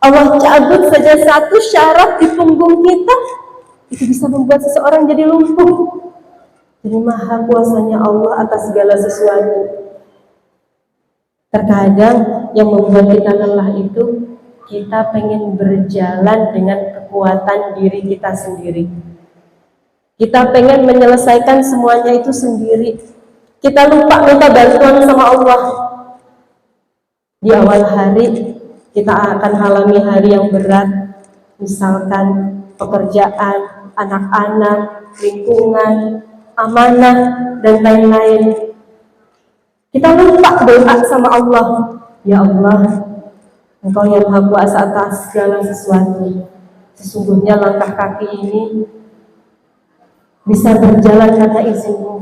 Allah cabut saja satu syarat di punggung kita, itu bisa membuat seseorang jadi lumpuh. Jadi maha kuasanya Allah atas segala sesuatu. Terkadang yang membuat kita lelah itu kita pengen berjalan dengan kekuatan diri kita sendiri. Kita pengen menyelesaikan semuanya itu sendiri. Kita lupa minta bantuan sama Allah. Di awal hari kita akan alami hari yang berat, misalkan pekerjaan, anak-anak, lingkungan, amanah, dan lain-lain. Kita lupa doa sama Allah. Ya Allah, Engkau yang Maha Kuasa atas segala sesuatu. Sesungguhnya langkah kaki ini bisa berjalan karena izin-Mu.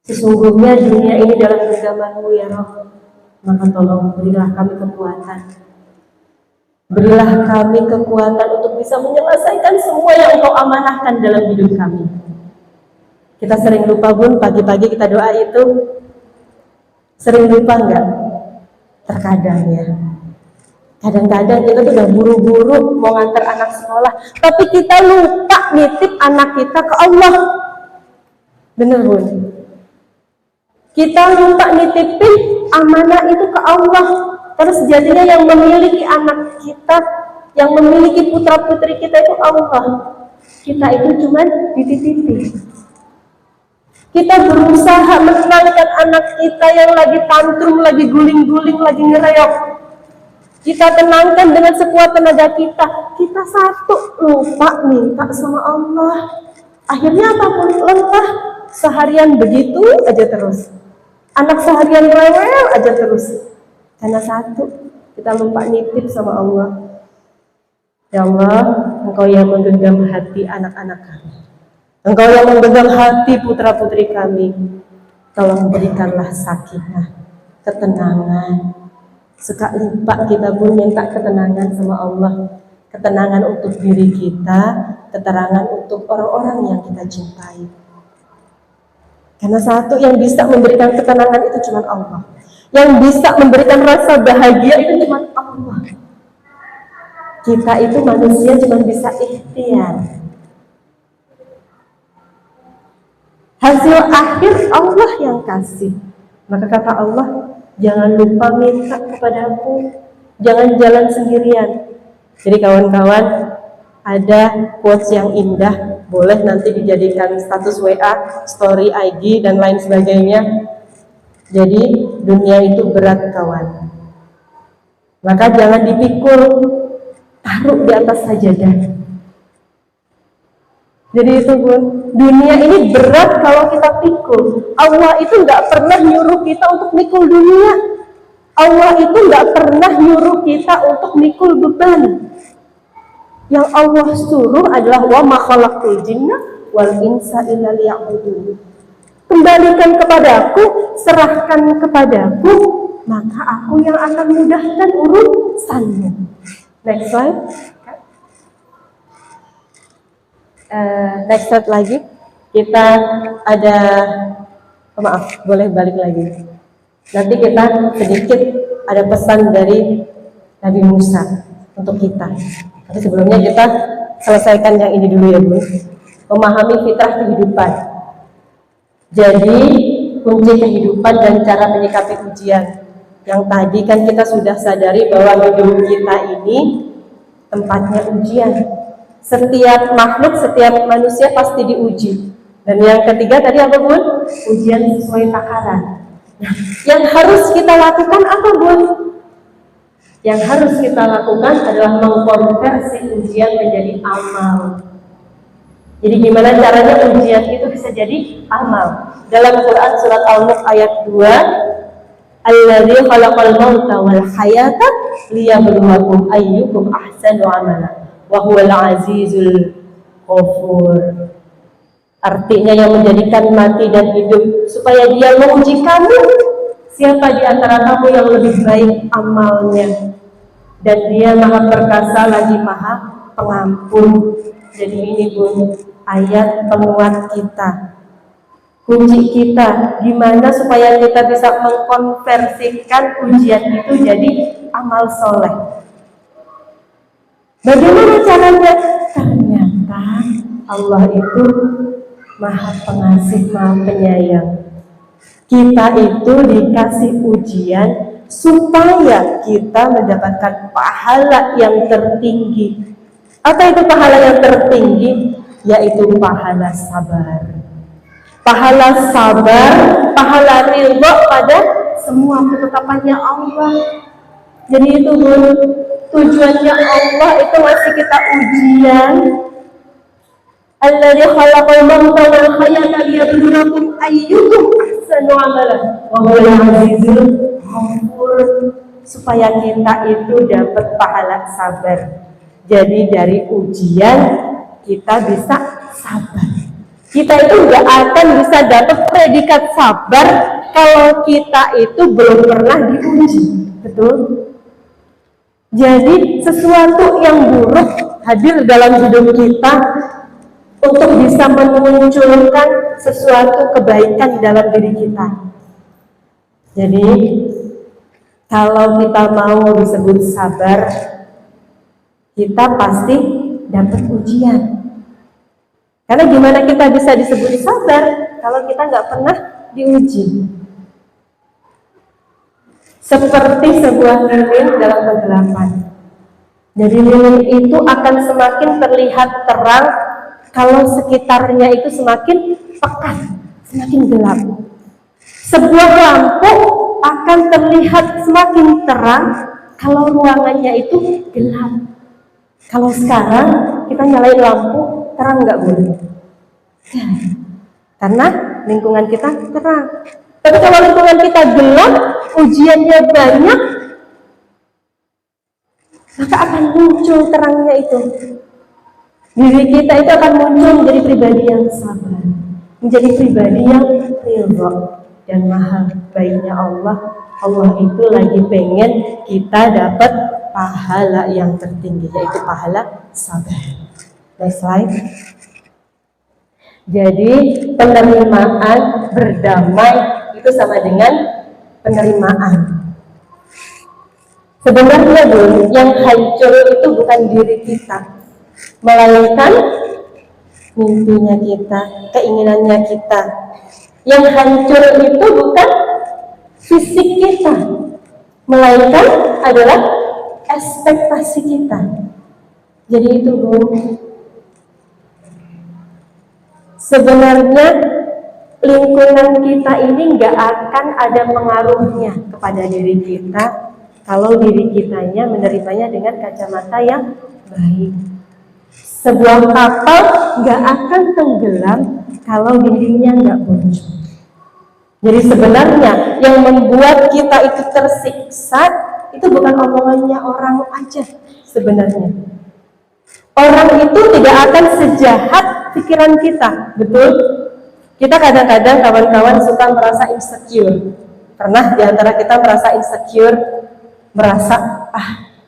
Sesungguhnya dunia ini dalam genggaman-Mu ya Rabb. Maka tolong berilah kami kekuatan. Berilah kami kekuatan untuk bisa menyelesaikan semua yang Engkau amanahkan dalam hidup kami. Kita sering lupa Bun, pagi-pagi kita doa itu. Sering lupa enggak? Terkadang ya. Kadang-kadang kita tuh udah buru-buru mau ngantar anak sekolah, tapi kita lupa nitip anak kita ke Allah. Bener Bun? Kita lupa nitipin amanah itu ke Allah. Terus jadinya yang memiliki anak kita, yang memiliki putra-putri kita itu Allah. Kita itu cuma dititipi. Kita berusaha menenangkan anak kita yang lagi tantrum, lagi guling-guling, lagi ngereok. Kita tenangkan dengan sekuat tenaga kita. Kita satu lupa minta sama Allah. Akhirnya apapun lengkah, seharian begitu aja terus. Anak seharian rewel aja terus. Karena satu, kita lupa nitip sama Allah. Ya Allah, Engkau yang menggenggam hati anak-anak kami. Engkau yang menggenggam hati putra-putri kami. Tolong berikanlah sakinah, ketenangan. Sekali lupa kita pun minta ketenangan sama Allah. Ketenangan untuk diri kita, keterangan untuk orang-orang yang kita cintai. Karena satu yang bisa memberikan ketenangan itu cuma Allah. Yang bisa memberikan rasa bahagia itu cuma Allah. Kita itu manusia cuma bisa ikhtiar. Hasil akhir Allah yang kasih. Maka kata Allah, jangan lupa minta kepadaku, jangan jalan sendirian. Jadi kawan-kawan, ada quotes yang indah, boleh nanti dijadikan status WA, story IG, dan lain sebagainya. Jadi dunia itu berat kawan. Maka jangan dipikul, taruh di atas sajadah. Jadi itu Bun, dunia ini berat kalau kita pikul. Allah itu nggak pernah nyuruh kita untuk mikul dunia. Allah itu nggak pernah nyuruh kita untuk mikul beban. Yang Allah suruh adalah wa ma khalaqtul jinna wal insa illa liya'budun. Kembalikan kepadaku, serahkan kepadaku, maka aku yang akan mudahkan urusanmu. Next slide. Next slide lagi. Kita ada, maaf, boleh balik lagi. Nanti kita sedikit ada pesan dari Nabi Musa untuk kita. Tapi sebelumnya kita selesaikan yang ini dulu ya Bu. Memahami fitrah kehidupan. Jadi kunci kehidupan dan cara menyikapi ujian. Yang tadi kan kita sudah sadari bahwa hidup kita ini tempatnya ujian. Setiap makhluk, setiap manusia pasti diuji. Dan yang ketiga tadi apa Bun? Ujian sesuai takaran. Nah, yang harus kita lakukan apa Bun? Yang harus kita lakukan adalah mengkonversi ujian menjadi amal. Jadi gimana caranya ujian itu bisa jadi amal? Dalam Quran surat Al-Mulk ayat 2, Alladzi khalaqal mauta wal hayata liyabluwakum ayyukum ahsanu amala wa huwal azizul ghafur. Artinya yang menjadikan mati dan hidup supaya Dia menguji kamu, siapa di antara kamu yang lebih baik amalnya, dan Dia Maha Perkasa lagi Maha Pengampun. Jadi ini Bun, ayat penguat kita, kunci kita, gimana supaya kita bisa mengkonversikan ujian itu jadi amal soleh. Bagaimana caranya? Ternyata Allah itu Maha Pengasih, Maha Penyayang. Kita itu dikasih ujian supaya kita mendapatkan pahala yang tertinggi. Apa itu pahala yang tertinggi? Yaitu pahala sabar. Pahala sabar, pahala ridha pada semua ketetapannya Allah. Jadi itu tujuannya Allah itu masih kita ujian. Alladzi khalaqal mauta wal hayata liyabluwakum ayyukum ahsanu amalan wa huwal azizul ghafur, supaya kita itu dapat pahala sabar. Jadi dari ujian kita bisa sabar. Kita itu nggak akan bisa dapat predikat sabar kalau kita itu belum pernah diuji, betul? Jadi sesuatu yang buruk hadir dalam hidup kita untuk bisa memunculkan sesuatu kebaikan dalam diri kita. Jadi kalau kita mau disebut sabar, kita pasti dapat ujian. Karena gimana kita bisa disebut sabar kalau kita nggak pernah diuji? Seperti sebuah lilin dalam kegelapan. Jadi lilin itu akan semakin terlihat terang kalau sekitarnya itu semakin pekat, semakin gelap. Sebuah lampu akan terlihat semakin terang kalau ruangannya itu gelap. Kalau sekarang kita nyalain lampu, terang nggak boleh? Karena lingkungan kita terang. Tapi kalau lingkungan kita gelap, ujiannya banyak, maka akan muncul terangnya itu. Diri kita itu akan muncul menjadi pribadi yang sabar, menjadi pribadi yang ridha. Dan maha baiknya Allah, Allah itu lagi pengen kita dapat pahala yang tertinggi, yaitu pahala sabar. Next slide. Jadi penerimaan, berdamai itu sama dengan penerimaan. Sebenarnya yang hancur itu bukan diri kita, melainkan mimpinya kita, keinginannya kita. Yang hancur itu bukan fisik kita, melainkan adalah ekspektasi kita. Jadi itu sebenarnya lingkungan kita ini nggak akan ada pengaruhnya kepada diri kita kalau diri kitanya menerimanya dengan kacamata yang baik. Sebuah kapal nggak akan tenggelam kalau dindingnya nggak bocor. Jadi sebenarnya yang membuat kita itu tersiksa itu bukan omongannya orang aja sebenarnya. Orang itu tidak akan sejahat pikiran kita, betul? Kita kadang-kadang kawan-kawan suka merasa insecure. Pernah diantara kita merasa insecure, merasa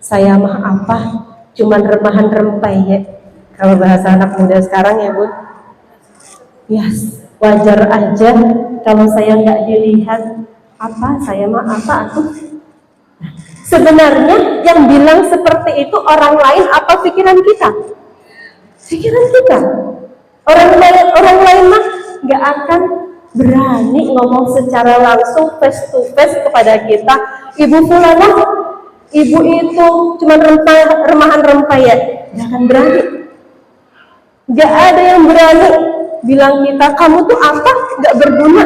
saya mah apa, cuman remahan rempai ya. Kalau bahasa anak muda sekarang ya Bun, yes, wajar aja kalau saya nggak dilihat saya mah apa aku. Sebenarnya yang bilang seperti itu orang lain apa pikiran kita? Pikiran kita. Orang lain mah nggak akan berani ngomong secara langsung face to face kepada kita. Ibu fulanah, ibu itu cuma remahan rempah ya, nggak akan berani. Nggak ada yang berani bilang kita kamu tuh apa, nggak berguna.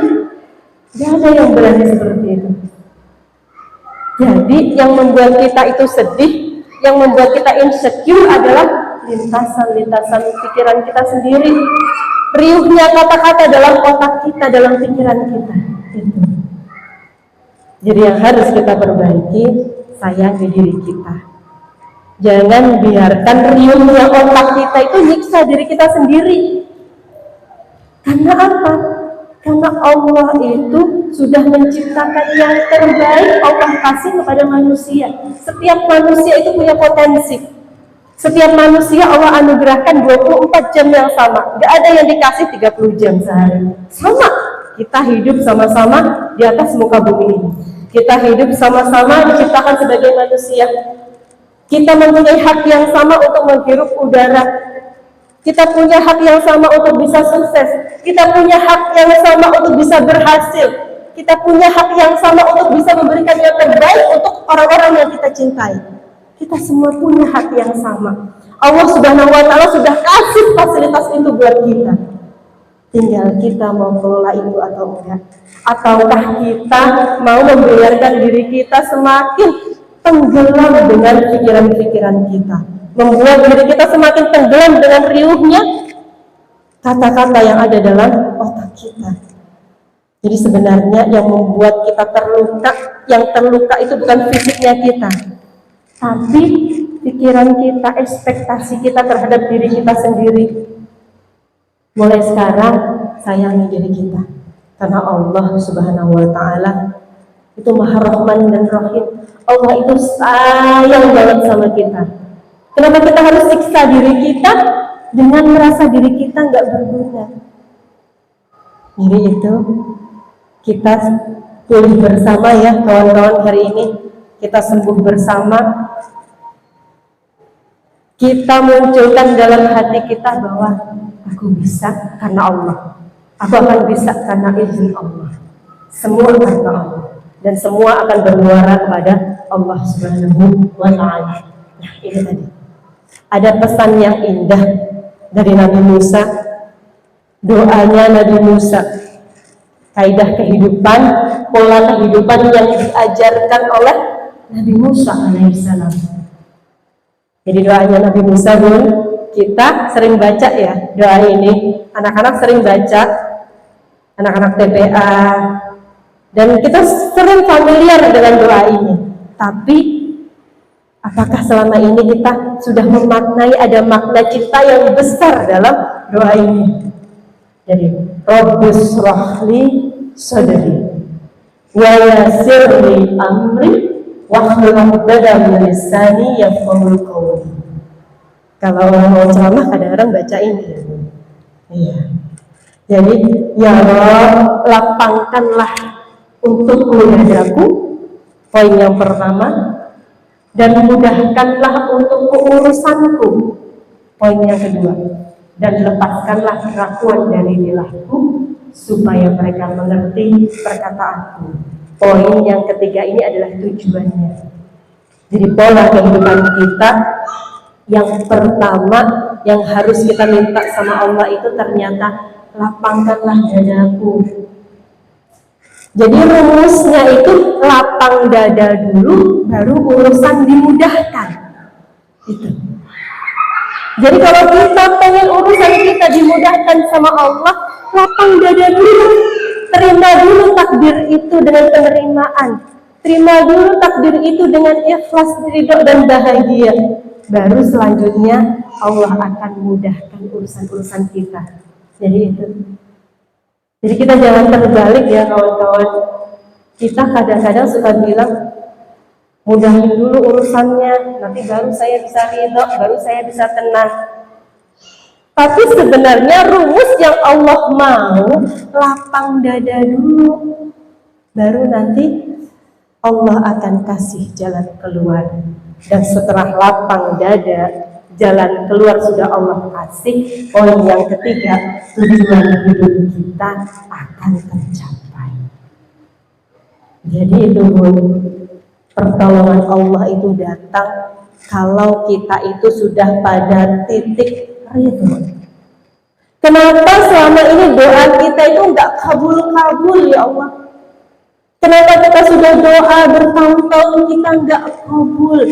Nggak ada yang berani seperti itu. Jadi yang membuat kita itu sedih, yang membuat kita insecure adalah lintasan-lintasan pikiran kita sendiri. Riuhnya kata-kata dalam otak kita, dalam pikiran kita. Gitu. Jadi yang harus kita perbaiki, sayangi diri kita. Jangan biarkan riuhnya otak kita itu nyiksa diri kita sendiri. Karena apa? Karena Allah itu sudah menciptakan yang terbaik, Allah kasih kepada manusia. Setiap manusia itu punya potensi. Setiap manusia Allah anugerahkan 24 jam yang sama. Gak ada yang dikasih 30 jam sehari. Sama, kita hidup sama-sama di atas muka bumi ini. Kita hidup sama-sama diciptakan sebagai manusia. Kita mempunyai hak yang sama untuk menghirup udara. Kita punya hak yang sama untuk bisa sukses. Kita punya hak yang sama untuk bisa berhasil. Kita punya hak yang sama untuk bisa memberikan yang terbaik untuk orang-orang yang kita cintai. Kita semua punya hak yang sama. Allah Subhanahu wa Ta'ala sudah kasih fasilitas itu buat kita. Tinggal kita mau kelola itu atau enggak. Ataukah kita mau membiarkan diri kita semakin tenggelam dengan pikiran-pikiran kita, membuat diri kita semakin tenggelam dengan riuhnya kata-kata yang ada dalam otak kita. Jadi sebenarnya yang membuat kita terluka, yang terluka itu bukan fisiknya kita, tapi pikiran kita, ekspektasi kita terhadap diri kita sendiri. Mulai sekarang sayangi diri kita, karena Allah Subhanahu wa Ta'ala itu Maha Rahman dan Rahim. Allah itu sayang banget sama kita. Kenapa kita harus siksa diri kita dengan merasa diri kita nggak berguna? Jadi itu kita pulih bersama ya kawan-kawan hari ini. Kita sembuh bersama. Kita munculkan dalam hati kita bahwa aku bisa karena Allah. Aku akan bisa karena izin Allah. Semua karena Allah. Dan semua akan bermuara kepada Allah Subhanahu wa Ta'ala. Nah, ini tadi. Ada pesan yang indah dari Nabi Musa. Doanya Nabi Musa. Kaidah kehidupan, pola kehidupan yang diajarkan oleh Nabi Musa alaihissalam. Jadi doanya Nabi Musa, Bun, kita sering baca ya doa ini. Anak-anak sering baca, anak-anak TPA, dan kita sering familiar dengan doa ini. Tapi apakah selama ini kita sudah memaknai ada makna cinta yang besar dalam doa ini? Jadi Rabbus Rahli Sadri wa yassirli amri wahlul 'uqdatam min lisani yafqahu qawli. Kalau orang mau ceramah kadang-kadang baca ini. Iya. Jadi ya Allah, lapangkanlah untukmu dadaku, poin yang pertama, dan mudahkanlah untukku urusanku, poin yang kedua, dan lepaskanlah keraguan dari ilahku supaya mereka mengerti perkataanku. Poin yang ketiga ini adalah tujuannya. Jadi pola kehidupan kita yang pertama yang harus kita minta sama Allah itu ternyata lapangkanlah dadaku. Jadi rumusnya itu lapang dada dulu, baru urusan dimudahkan. Itu. Jadi kalau kita pengen urusan kita dimudahkan sama Allah, lapang dada dulu, terima dulu takdir itu dengan penerimaan, terima dulu takdir itu dengan ikhlas, ridho dan bahagia. Baru selanjutnya Allah akan mudahkan urusan-urusan kita. Jadi itu. Jadi kita jangan terbalik ya kawan-kawan. Kita kadang-kadang suka bilang, mudahin dulu urusannya, nanti baru saya bisa ridho, baru saya bisa tenang. Tapi sebenarnya rumus yang Allah mau, lapang dada dulu, baru nanti Allah akan kasih jalan keluar. Dan setelah lapang dada, jalan keluar sudah Allah kasih, poin yang ketiga, tujuan hidup kita akan tercapai. Jadi itu Bun, pertolongan Allah itu datang kalau kita itu sudah pada titik ridho. Kenapa selama ini doa kita itu enggak kabul-kabul ya Allah? Kenapa kita sudah doa bertahun-tahun kita enggak kabul?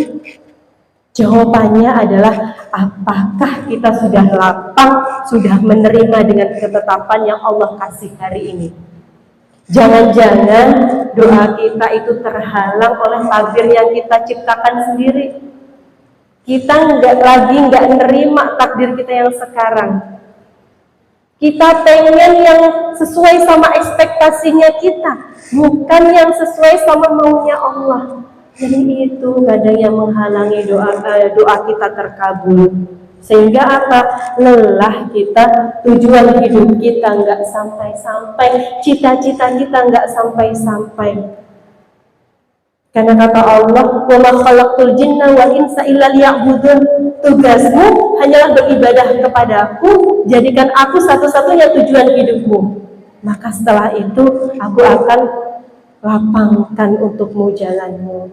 Jawabannya adalah apakah kita sudah lapang, sudah menerima dengan ketetapan yang Allah kasih hari ini. Jangan-jangan doa kita itu terhalang oleh takdir yang kita ciptakan sendiri. Kita nggak nerima takdir kita yang sekarang. Kita pengen yang sesuai sama ekspektasinya kita, bukan yang sesuai sama maunya Allah. Jadi itu kadang yang menghalangi doa kita terkabul. Sehingga apa? Lelah kita, tujuan hidup kita nggak sampai-sampai, cita-cita kita nggak sampai-sampai. Karena kata Allah, "Wa ma khalaqtul jinna wal insa illa liya'budun." Tugasmu hanyalah beribadah kepadaku, jadikan aku satu-satunya tujuan hidupmu. Maka setelah itu aku akan lapangkan untukmu jalanmu.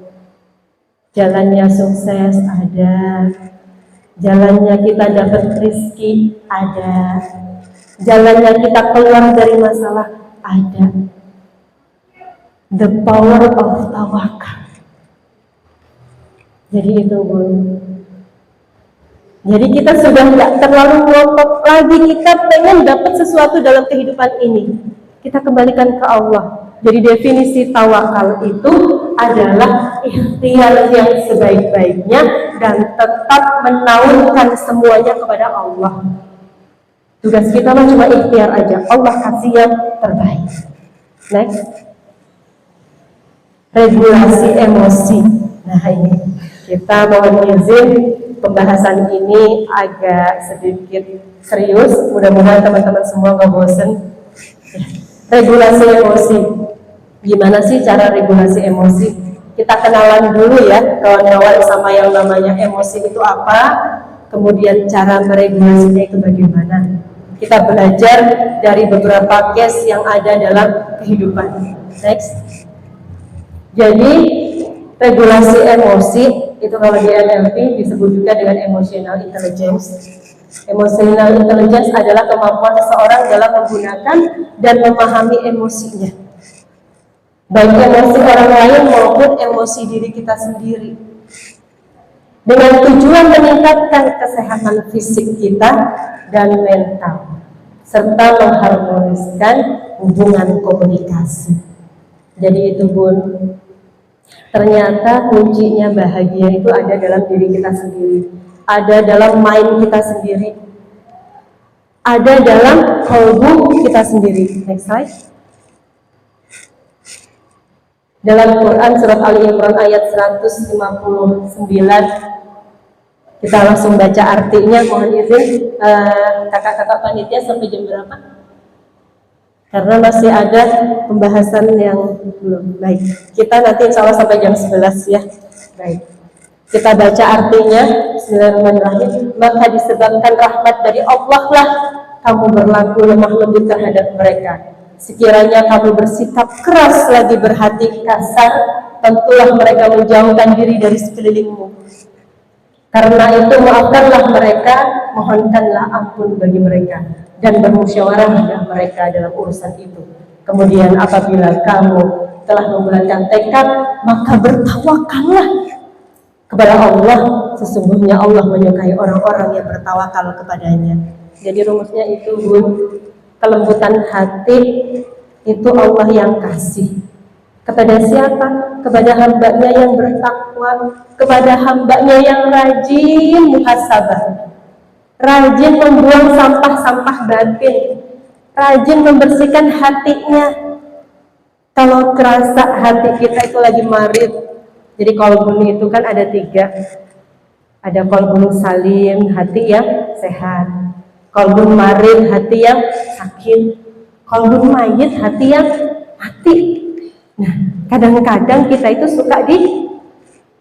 Jalannya sukses ada, jalannya kita dapat rezeki ada, jalannya kita keluar dari masalah ada. The power of tawakal. Jadi itu Bun. Jadi kita sudah nggak terlalu ngotot lagi, kita pengen dapat sesuatu dalam kehidupan ini. Kita kembalikan ke Allah. Jadi definisi tawakal itu adalah ikhtiar yang sebaik-baiknya dan tetap menawarkan semuanya kepada Allah. Tugas kita mah cuma ikhtiar aja, Allah kasih yang terbaik. Next. Regulasi emosi. Nah ini kita mohon izin, pembahasan ini agak sedikit serius. Mudah-mudahan teman-teman semua gak bosen. Regulasi emosi. Gimana sih cara regulasi emosi? Kita kenalan dulu ya kawan-kawan sama yang namanya emosi itu apa, kemudian cara meregulasinya itu bagaimana. Kita belajar dari beberapa case yang ada dalam kehidupan. Next. Jadi regulasi emosi itu kalau di NLP disebut juga dengan emotional intelligence. Emotional intelligence adalah kemampuan seseorang dalam menggunakan dan memahami emosinya, baik emosi orang lain maupun emosi diri kita sendiri, dengan tujuan meningkatkan kesehatan fisik kita dan mental, serta mengharmoniskan hubungan komunikasi. Jadi itu Bun, ternyata kuncinya bahagia itu ada dalam diri kita sendiri, ada dalam mind kita sendiri, ada dalam kalbu kita sendiri. Next slide. Dalam Quran surat Ali Imran ayat 159, kita langsung baca artinya. Mohon izin kakak-kakak panitia sampai jam berapa? Karena masih ada pembahasan yang belum. Baik, kita nanti insya Allah sampai jam 11 ya. Baik, kita baca artinya. Bismillahirrahmanirrahim. Maka disebabkan rahmat dari Allah lah kamu berlaku lemah lembut terhadap mereka. Sekiranya kamu bersikap keras lagi berhati kasar, tentulah mereka menjauhkan diri dari sekelilingmu. Karena itu maafkanlah mereka, mohonkanlah ampun bagi mereka, dan bermusyawarah dengan mereka dalam urusan itu. Kemudian apabila kamu telah membulatkan tekad, maka bertawakallah kepada Allah. Sesungguhnya Allah menyukai orang-orang yang bertawakal kepadanya. Jadi rumusnya itu Bun, kelembutan hati itu Allah yang kasih. Kepada siapa? Kepada hambanya yang bertakwa, kepada hambanya yang rajin muhasabah, rajin membuang sampah-sampah batin, rajin membersihkan hatinya. Kalau kerasa hati kita itu lagi marid, jadi qalbun itu kan ada 3. Ada qalbun salim, hati yang sehat. Qalbun marid, hati yang sakit. Qalbun mayit, hati yang mati. Nah, kadang-kadang kita itu suka di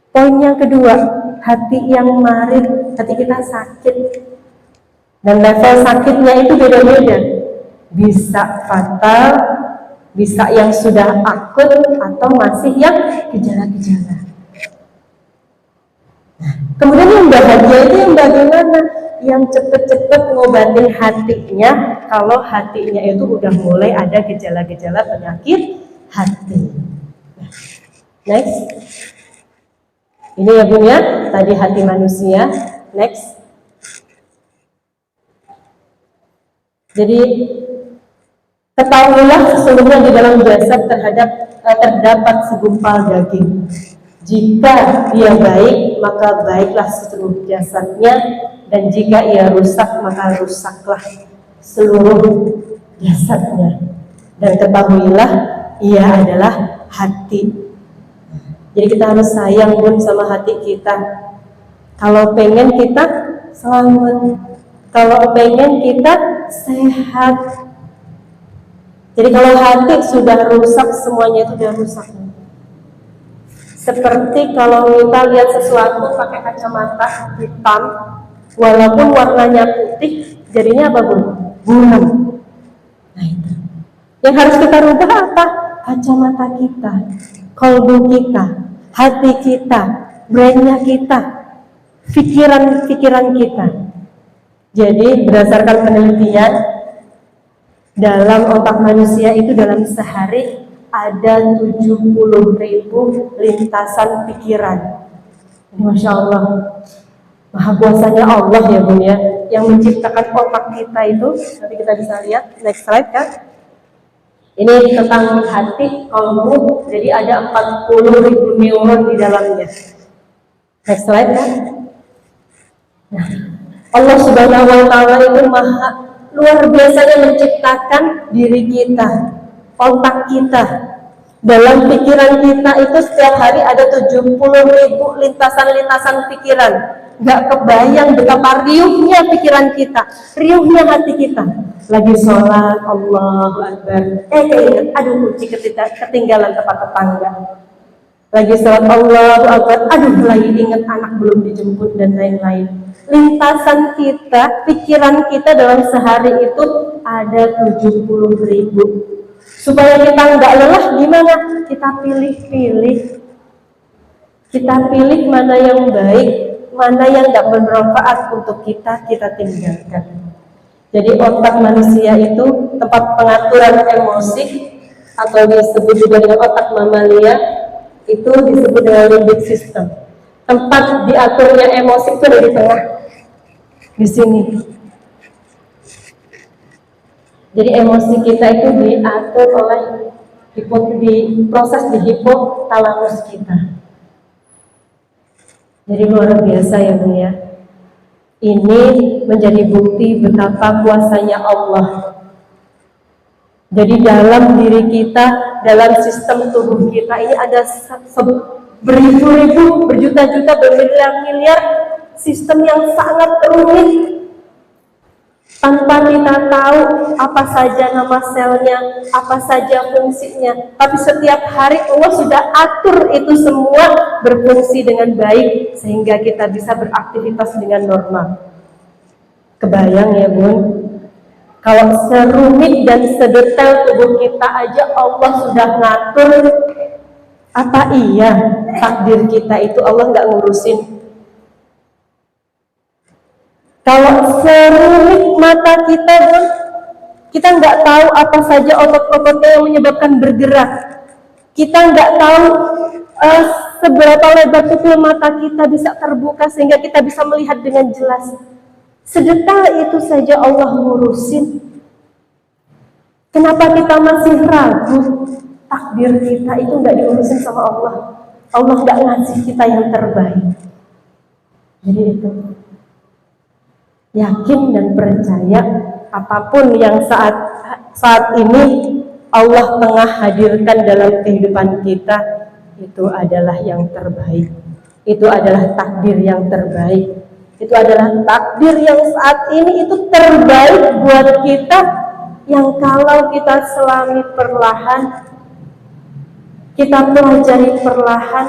poin yang kedua, hati yang marid, hati kita sakit. Dan level sakitnya itu beda-beda. Bisa fatal, bisa yang sudah akut, atau masih yang gejala-gejala. Nah, kemudian yang bahagia itu yang bagaimana? Yang cepet-cepet ngobatin hatinya kalau hatinya itu udah mulai ada gejala-gejala penyakit hati. Next. Ini ya Bun ya, tadi hati manusia. Next. Jadi ketahuilah sesungguhnya di dalam jasad terdapat segumpal daging. Jika dia baik, maka baiklah seluruh jasadnya, dan jika ia rusak, maka rusaklah seluruh jasadnya. Dan ketahuilah ia adalah hati. Jadi kita harus sayang Bun sama hati kita. Kalau pengen kita selamat, kalau pengen kita sehat. Jadi kalau hati sudah rusak, semuanya itu sudah rusak. Seperti kalau kita lihat sesuatu pakai kacamata hitam, walaupun warnanya putih, jadinya apa Bun? Buram. Nah itu. Yang harus kita rubah apa? kacamata kita, kalbu kita, hati kita, brainnya kita, pikiran kita. Jadi berdasarkan penelitian, dalam otak manusia itu dalam sehari ada 70.000 lintasan pikiran. Masya Allah, maha kuasanya Allah ya Bun ya, yang menciptakan otak kita itu. Nanti kita bisa lihat next slide kan. Ini tentang hati, kalbu. Jadi ada 40.000 neuron di dalamnya. Next slide kan. Nah, Allah Subhanahu wa Ta'ala itu maha luar biasanya menciptakan diri kita, otak kita. Dalam pikiran kita itu setiap hari ada 70.000 lintasan-lintasan pikiran. Gak kebayang betapa riuhnya pikiran kita, riuhnya hati kita. Lagi sholat, Allahu Akbar, keinget, aduh kunci ketinggalan tempat tetangga. Lagi sholat, Allahu Akbar, aduh lagi inget anak belum dijemput dan lain-lain. Lintasan kita, pikiran kita dalam sehari itu ada 70.000. Supaya kita nggak lelah gimana? Kita pilih-pilih. Kita pilih mana yang baik, mana yang nggak bermanfaat untuk kita tinggalkan. Jadi otak manusia itu tempat pengaturan emosi, atau disebut juga dengan otak mamalia, itu disebut dengan limbic system. Tempat diaturnya emosi itu ada di tengah, di sini. Jadi emosi kita itu diatur oleh diproses di hipotalamus kita. Jadi luar biasa ya Bun ya. Ini menjadi bukti betapa kuasanya Allah. Jadi dalam diri kita, dalam sistem tubuh kita ini ada beribu-ribu, berjuta-juta, bermiliar-miliar sistem yang sangat rumit. Tanpa kita tahu apa saja nama selnya, apa saja fungsinya, tapi setiap hari Allah sudah atur itu semua berfungsi dengan baik sehingga kita bisa beraktivitas dengan normal. Kebayang ya Bun, kalau serumit dan sedetail tubuh kita aja Allah sudah ngatur, apa iya takdir kita itu Allah nggak ngurusin? Kalau serumit mata kita Bun, kita nggak tahu apa saja otot-ototnya yang menyebabkan bergerak. Kita nggak tahu seberapa lebar pupil mata kita bisa terbuka sehingga kita bisa melihat dengan jelas. Sedetail itu saja Allah ngurusin. Kenapa kita masih ragu? Takdir kita itu nggak diurusin sama Allah. Allah nggak ngasih kita yang terbaik. Jadi itu. Yakin dan percaya apapun yang saat ini Allah tengah hadirkan dalam kehidupan kita, itu adalah yang terbaik. Itu adalah takdir yang terbaik. Itu adalah takdir yang saat ini itu terbaik buat kita, yang kalau kita selami perlahan, kita pelajari perlahan,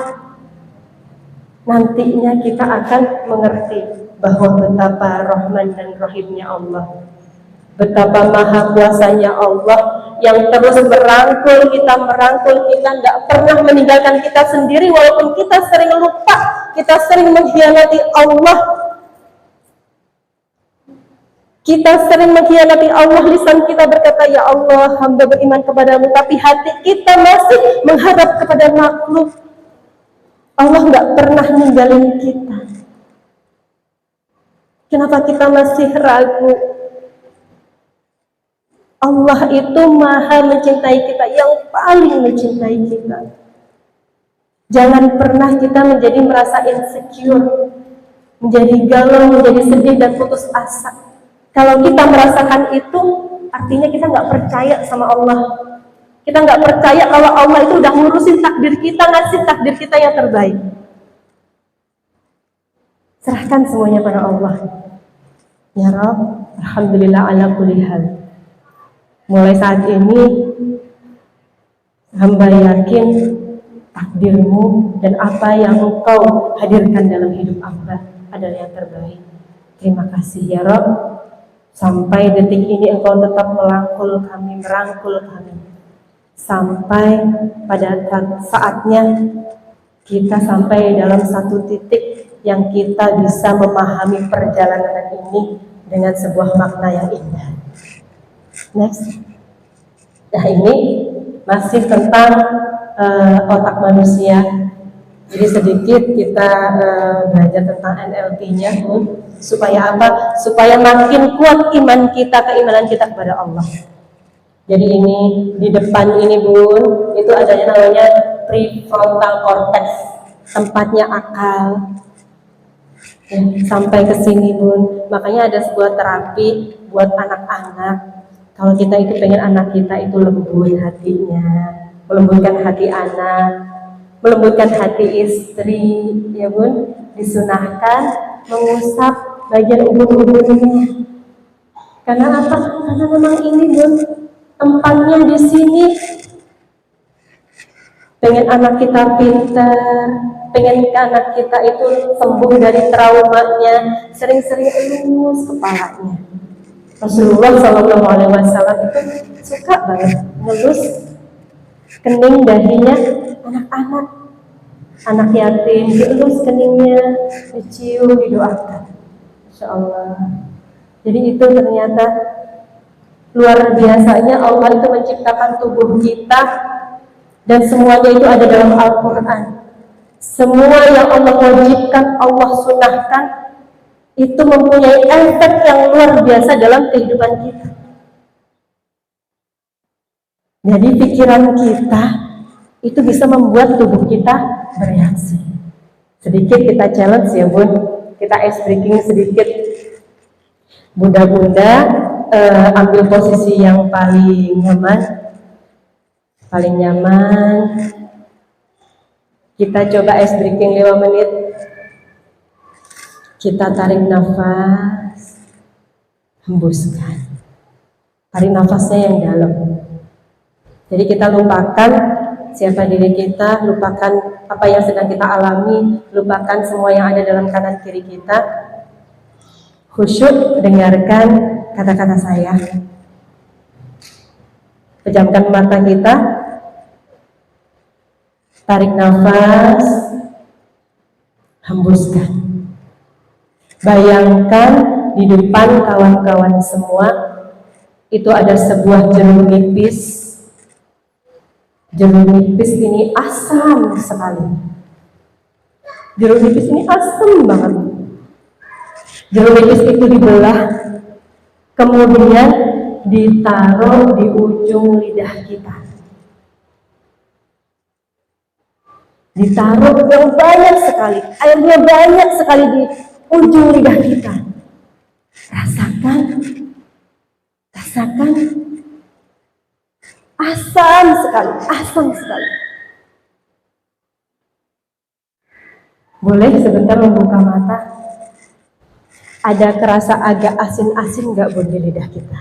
nantinya kita akan mengerti bahwa betapa Rahman dan Rahimnya Allah, betapa maha kuasanya Allah yang terus merangkul kita, nggak pernah meninggalkan kita sendiri walaupun kita sering lupa, kita sering mengkhianati Allah, lisan kita berkata ya Allah hamba beriman kepadamu, tapi hati kita masih menghadap kepada makhluk. Allah nggak pernah ninggalin kita. Kenapa kita masih ragu? Allah itu maha mencintai kita, yang paling mencintai kita. Jangan pernah kita menjadi merasa insecure, menjadi galau, menjadi sedih dan putus asa. Kalau kita merasakan itu, artinya kita nggak percaya sama Allah. Kita nggak percaya kalau Allah itu udah ngurusin takdir kita, ngasih takdir kita yang terbaik. Serahkan semuanya pada Allah. Ya Rabb, alhamdulillah ala kulli hal. Mulai saat ini hamba yakin takdirmu dan apa yang engkau hadirkan dalam hidup hamba adalah yang terbaik. Terima kasih ya Rabb. Sampai detik ini engkau tetap merangkul kami. sampai pada saatnya kita sampai dalam satu titik yang kita bisa memahami perjalanan ini dengan sebuah makna yang indah. Next. Nah, ini masih tentang otak manusia. Jadi sedikit kita belajar tentang NLP-nya, supaya apa? Supaya makin kuat iman kita, keimanan kita kepada Allah. Jadi ini di depan ini Bun, itu adanya namanya prefrontal cortex, tempatnya akal. Ya, sampai ke sini Bun. Makanya ada sebuah terapi buat anak-anak. Kalau kita itu pengen anak kita itu lembut hatinya, melembutkan hati anak, melembutkan hati istri, ya Bun, disunahkan mengusap bagian ubun-ubunnya. Karena apa? Karena memang ini Bun, tempatnya di sini. Pengen anak kita pintar, pengen anak kita itu sembuh dari traumanya, sering-sering elus kepalanya. Rasulullah SAW itu suka banget ngelus kening dahinya anak-anak, anak yatim, dielus keningnya, dicium, didoakan. Insya Allah. Jadi itu ternyata luar biasanya Allah itu menciptakan tubuh kita, dan semuanya itu ada dalam Al-Quran. Semua yang Allah wajibkan, Allah sunahkan, itu mempunyai efek yang luar biasa dalam kehidupan kita. Jadi pikiran kita itu bisa membuat tubuh kita bereaksi. Sedikit kita challenge ya Bun, kita ice breaking sedikit. Bunda-bunda ambil posisi yang paling nyaman. Kita coba ice breaking 5 menit. Kita tarik nafas, hembuskan. Tarik nafasnya yang dalam. Jadi kita lupakan siapa diri kita, lupakan apa yang sedang kita alami, lupakan semua yang ada dalam kanan kiri kita. Khusyuk dengarkan kata-kata saya. Pejamkan mata kita. Tarik nafas, hembuskan. Bayangkan di depan kawan-kawan semua itu ada sebuah jeruk nipis. Jeruk nipis ini asam sekali. Jeruk nipis ini asam banget. Jeruk nipis itu dibelah, kemudian ditaruh di ujung lidah kita. Ditaruh yang banyak sekali, airnya banyak sekali di ujung lidah kita. Rasakan, asam sekali. Boleh sebentar membuka mata. Ada kerasa agak asin-asin nggak Bun di lidah kita?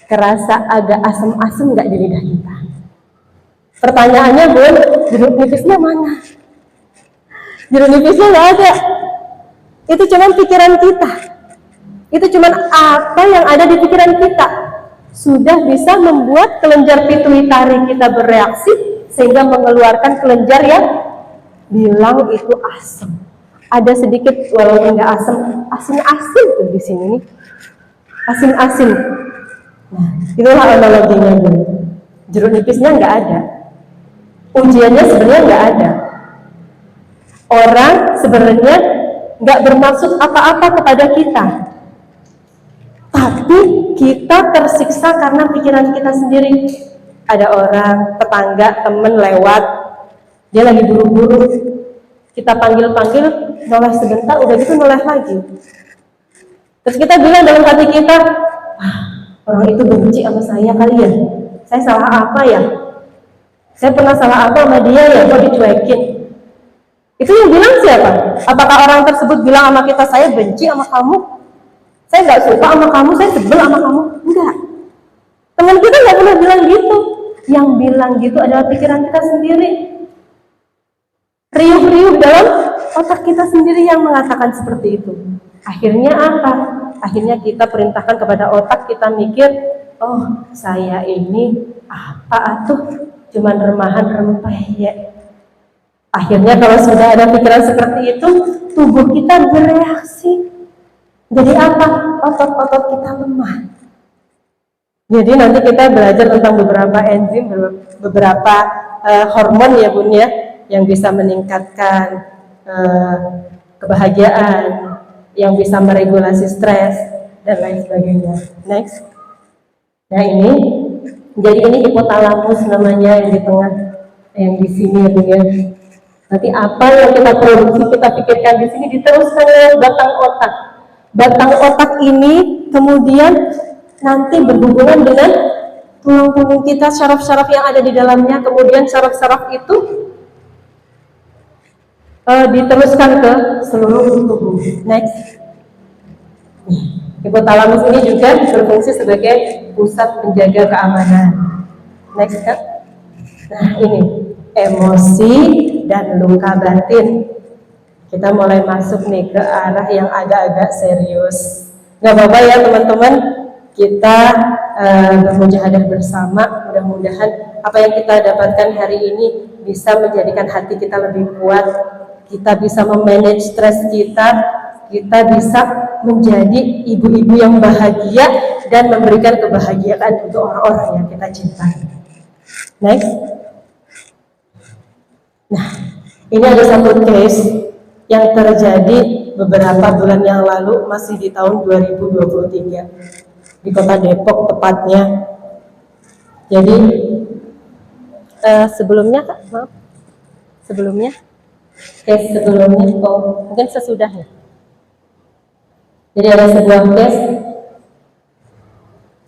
Kerasa agak asam-asam nggak di lidah kita? Pertanyaannya Bun, jeruk nipisnya mana? Jeruk nipisnya nggak ada. Itu cuma pikiran kita. Itu cuma apa yang ada di pikiran kita sudah bisa membuat kelenjar pituitari kita bereaksi sehingga mengeluarkan kelenjar yang bilang itu asam. Ada sedikit walaupun nggak asam, asin-asin tuh di sini nih, asin-asin. Nah, itulah analoginya Bun. Jeruk nipisnya nggak ada. Ujiannya sebenarnya nggak ada. Orang sebenarnya nggak bermaksud apa-apa kepada kita, tapi kita tersiksa karena pikiran kita sendiri. Ada orang, tetangga, temen lewat, dia lagi buru-buru, kita panggil-panggil, noleh sebentar, udah gitu noleh lagi. Terus kita bilang dalam hati kita, orang itu benci sama saya kali ya, saya salah apa ya? Saya pernah salah apa sama dia ya, kok dicuekin? Itu yang bilang siapa? Apakah orang tersebut bilang sama kita, saya benci sama kamu, saya nggak suka sama kamu, saya sebel sama kamu? Enggak. Teman kita nggak pernah bilang gitu. Yang bilang gitu adalah pikiran kita sendiri. Riuh-riuh dalam otak kita sendiri yang mengatakan seperti itu. Akhirnya apa? Akhirnya kita perintahkan kepada otak, kita mikir, oh saya ini apa tuh cuman remahan rempeyek. Akhirnya kalau sudah ada pikiran seperti itu, tubuh kita bereaksi. Jadi apa? Otot-otot kita lemah. Jadi nanti kita belajar tentang beberapa enzim, beberapa hormon ya Bun ya, yang bisa meningkatkan kebahagiaan, yang bisa meregulasi stres dan lain sebagainya. Next. Nah ini, jadi ini hipotalamus namanya yang di tengah, yang di sini ya Bun ya. Nanti apa yang kita produksi, kita pikirkan di sini diteruskan ke batang otak. Batang otak ini kemudian nanti berhubungan dengan tulang punggung kita, syaraf-syaraf yang ada di dalamnya. Kemudian syaraf-syaraf itu diteruskan ke seluruh tubuh. Next. Hipotalamus ini juga berfungsi sebagai pusat penjaga keamanan. Next kan? Nah ini emosi dan luka batin. Kita mulai masuk nih ke arah yang agak-agak serius. Gak apa-apa ya teman-teman, kita bermujahadah bersama. Mudah-mudahan apa yang kita dapatkan hari ini bisa menjadikan hati kita lebih kuat. Kita bisa memanage stres kita bisa menjadi ibu-ibu yang bahagia dan memberikan kebahagiaan untuk orang-orang yang kita cintai. Next. Nah, ini ada satu case yang terjadi beberapa bulan yang lalu, masih di tahun 2023 di kota Depok tepatnya. Jadi sebelumnya mungkin sesudahnya. Jadi ada sebuah case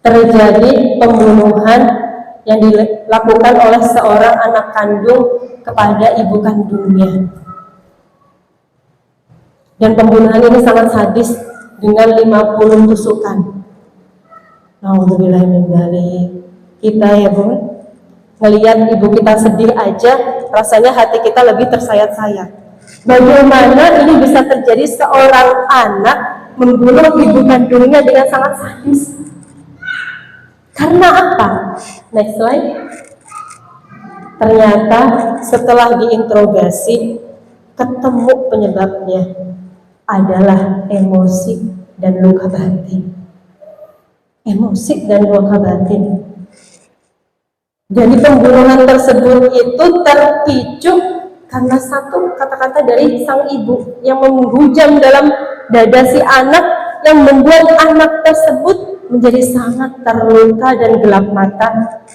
terjadi pembunuhan yang dilakukan oleh seorang anak kandung kepada ibu kandungnya. Dan pembunuhan ini sangat sadis dengan 50 tusukan. Alhamdulillah min dzalik. Kita ya Bun, ngelihat ibu kita sedih aja rasanya hati kita lebih tersayat-sayat. Bagaimana ini bisa terjadi seorang anak membunuh ibu kandungnya dengan sangat sadis? Karena apa? Next slide. Ternyata setelah diinterogasi ketemu penyebabnya adalah emosi dan luka batin. Emosi dan luka batin. Jadi pembunuhan tersebut itu terpicu karena satu kata-kata dari sang ibu yang menghujam dalam dada si anak, yang membuat anak tersebut menjadi sangat terluka dan gelap mata.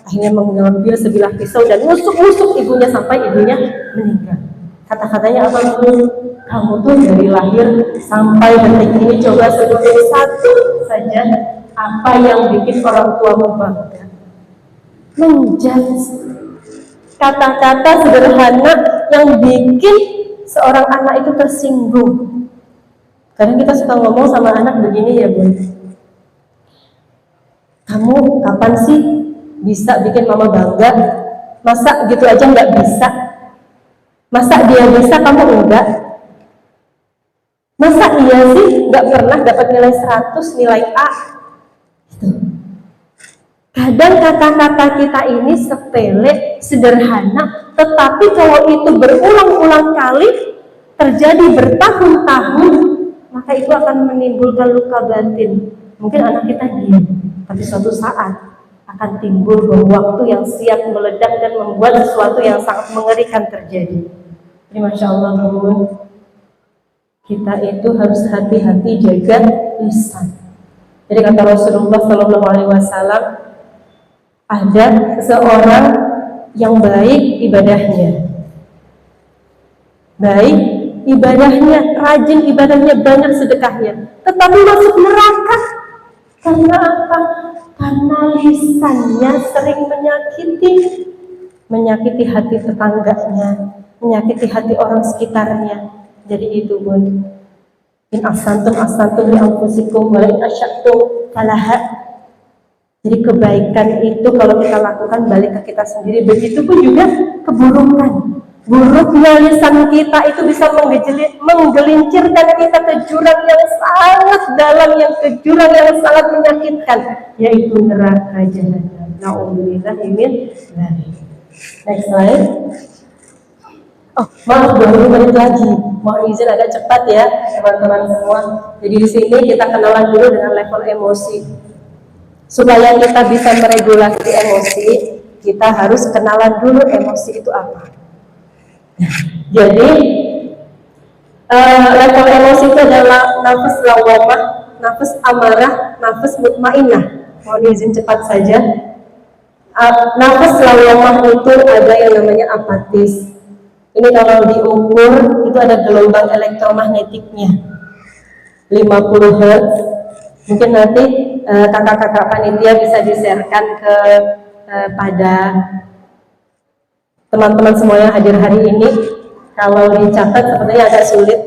Akhirnya mengambil sebilah pisau dan nusuk-nusuk ibunya sampai ibunya meninggal. Kata-katanya apa pun, kamu tuh dari lahir sampai detik ini coba sebutin satu saja apa yang bikin orang tuamu bangga. Menjudge. Kata-kata sederhana yang bikin seorang anak itu tersinggung. Kadang kita suka ngomong sama anak begini ya Bun, kamu kapan sih bisa bikin mama bangga? Masa gitu aja nggak bisa? Masa dia bisa kamu enggak? Masa iya sih nggak pernah dapat nilai 100, nilai A? Kadang kata-kata kita ini sepele, sederhana, tetapi kalau itu berulang-ulang kali terjadi bertahun-tahun, maka itu akan menimbulkan luka batin. Mungkin anak kita diam, tapi suatu saat akan timbul bom waktu yang siap meledak dan membuat sesuatu yang sangat mengerikan terjadi. Jadi Masya Allah, kita itu harus hati-hati jaga lisan. Jadi kata Rasulullah SAW, ada seorang yang baik ibadahnya, rajin ibadahnya, banyak sedekahnya, tetapi masuk neraka. Karena apa? Karena lisannya sering menyakiti hati tetangganya, menyakiti hati orang sekitarnya. Jadi itu Bun, in ahsantum li anfusikum wa in asya'tum falaha. Jadi kebaikan itu kalau kita lakukan balik ke kita sendiri. Begitu pun juga keburukan. Buruknya lisan kita itu bisa menggelincirkan kita ke jurang yang sangat dalam, ke jurang yang sangat menyakitkan, yaitu neraka jahanam. Na'udzubillah min dzalik. Next slide. Oh, maaf 20 menit lagi. Mohon izin agak cepat ya, teman-teman semua. Jadi di sini kita kenalan dulu dengan level emosi. Supaya kita bisa meregulasi emosi, kita harus kenalan dulu emosi itu apa. Jadi level emosi itu adalah nafas lawamah, nafas amarah, nafas mutmainah. Mohon izin cepat saja. Nafas lawamah itu ada yang namanya apatis. Ini kalau diukur itu ada gelombang elektromagnetiknya 50 Hz. Mungkin nanti kakak-kakak panitia bisa di-sharekan pada teman-teman semua yang hadir hari ini. Kalau dicatat sepertinya agak sulit.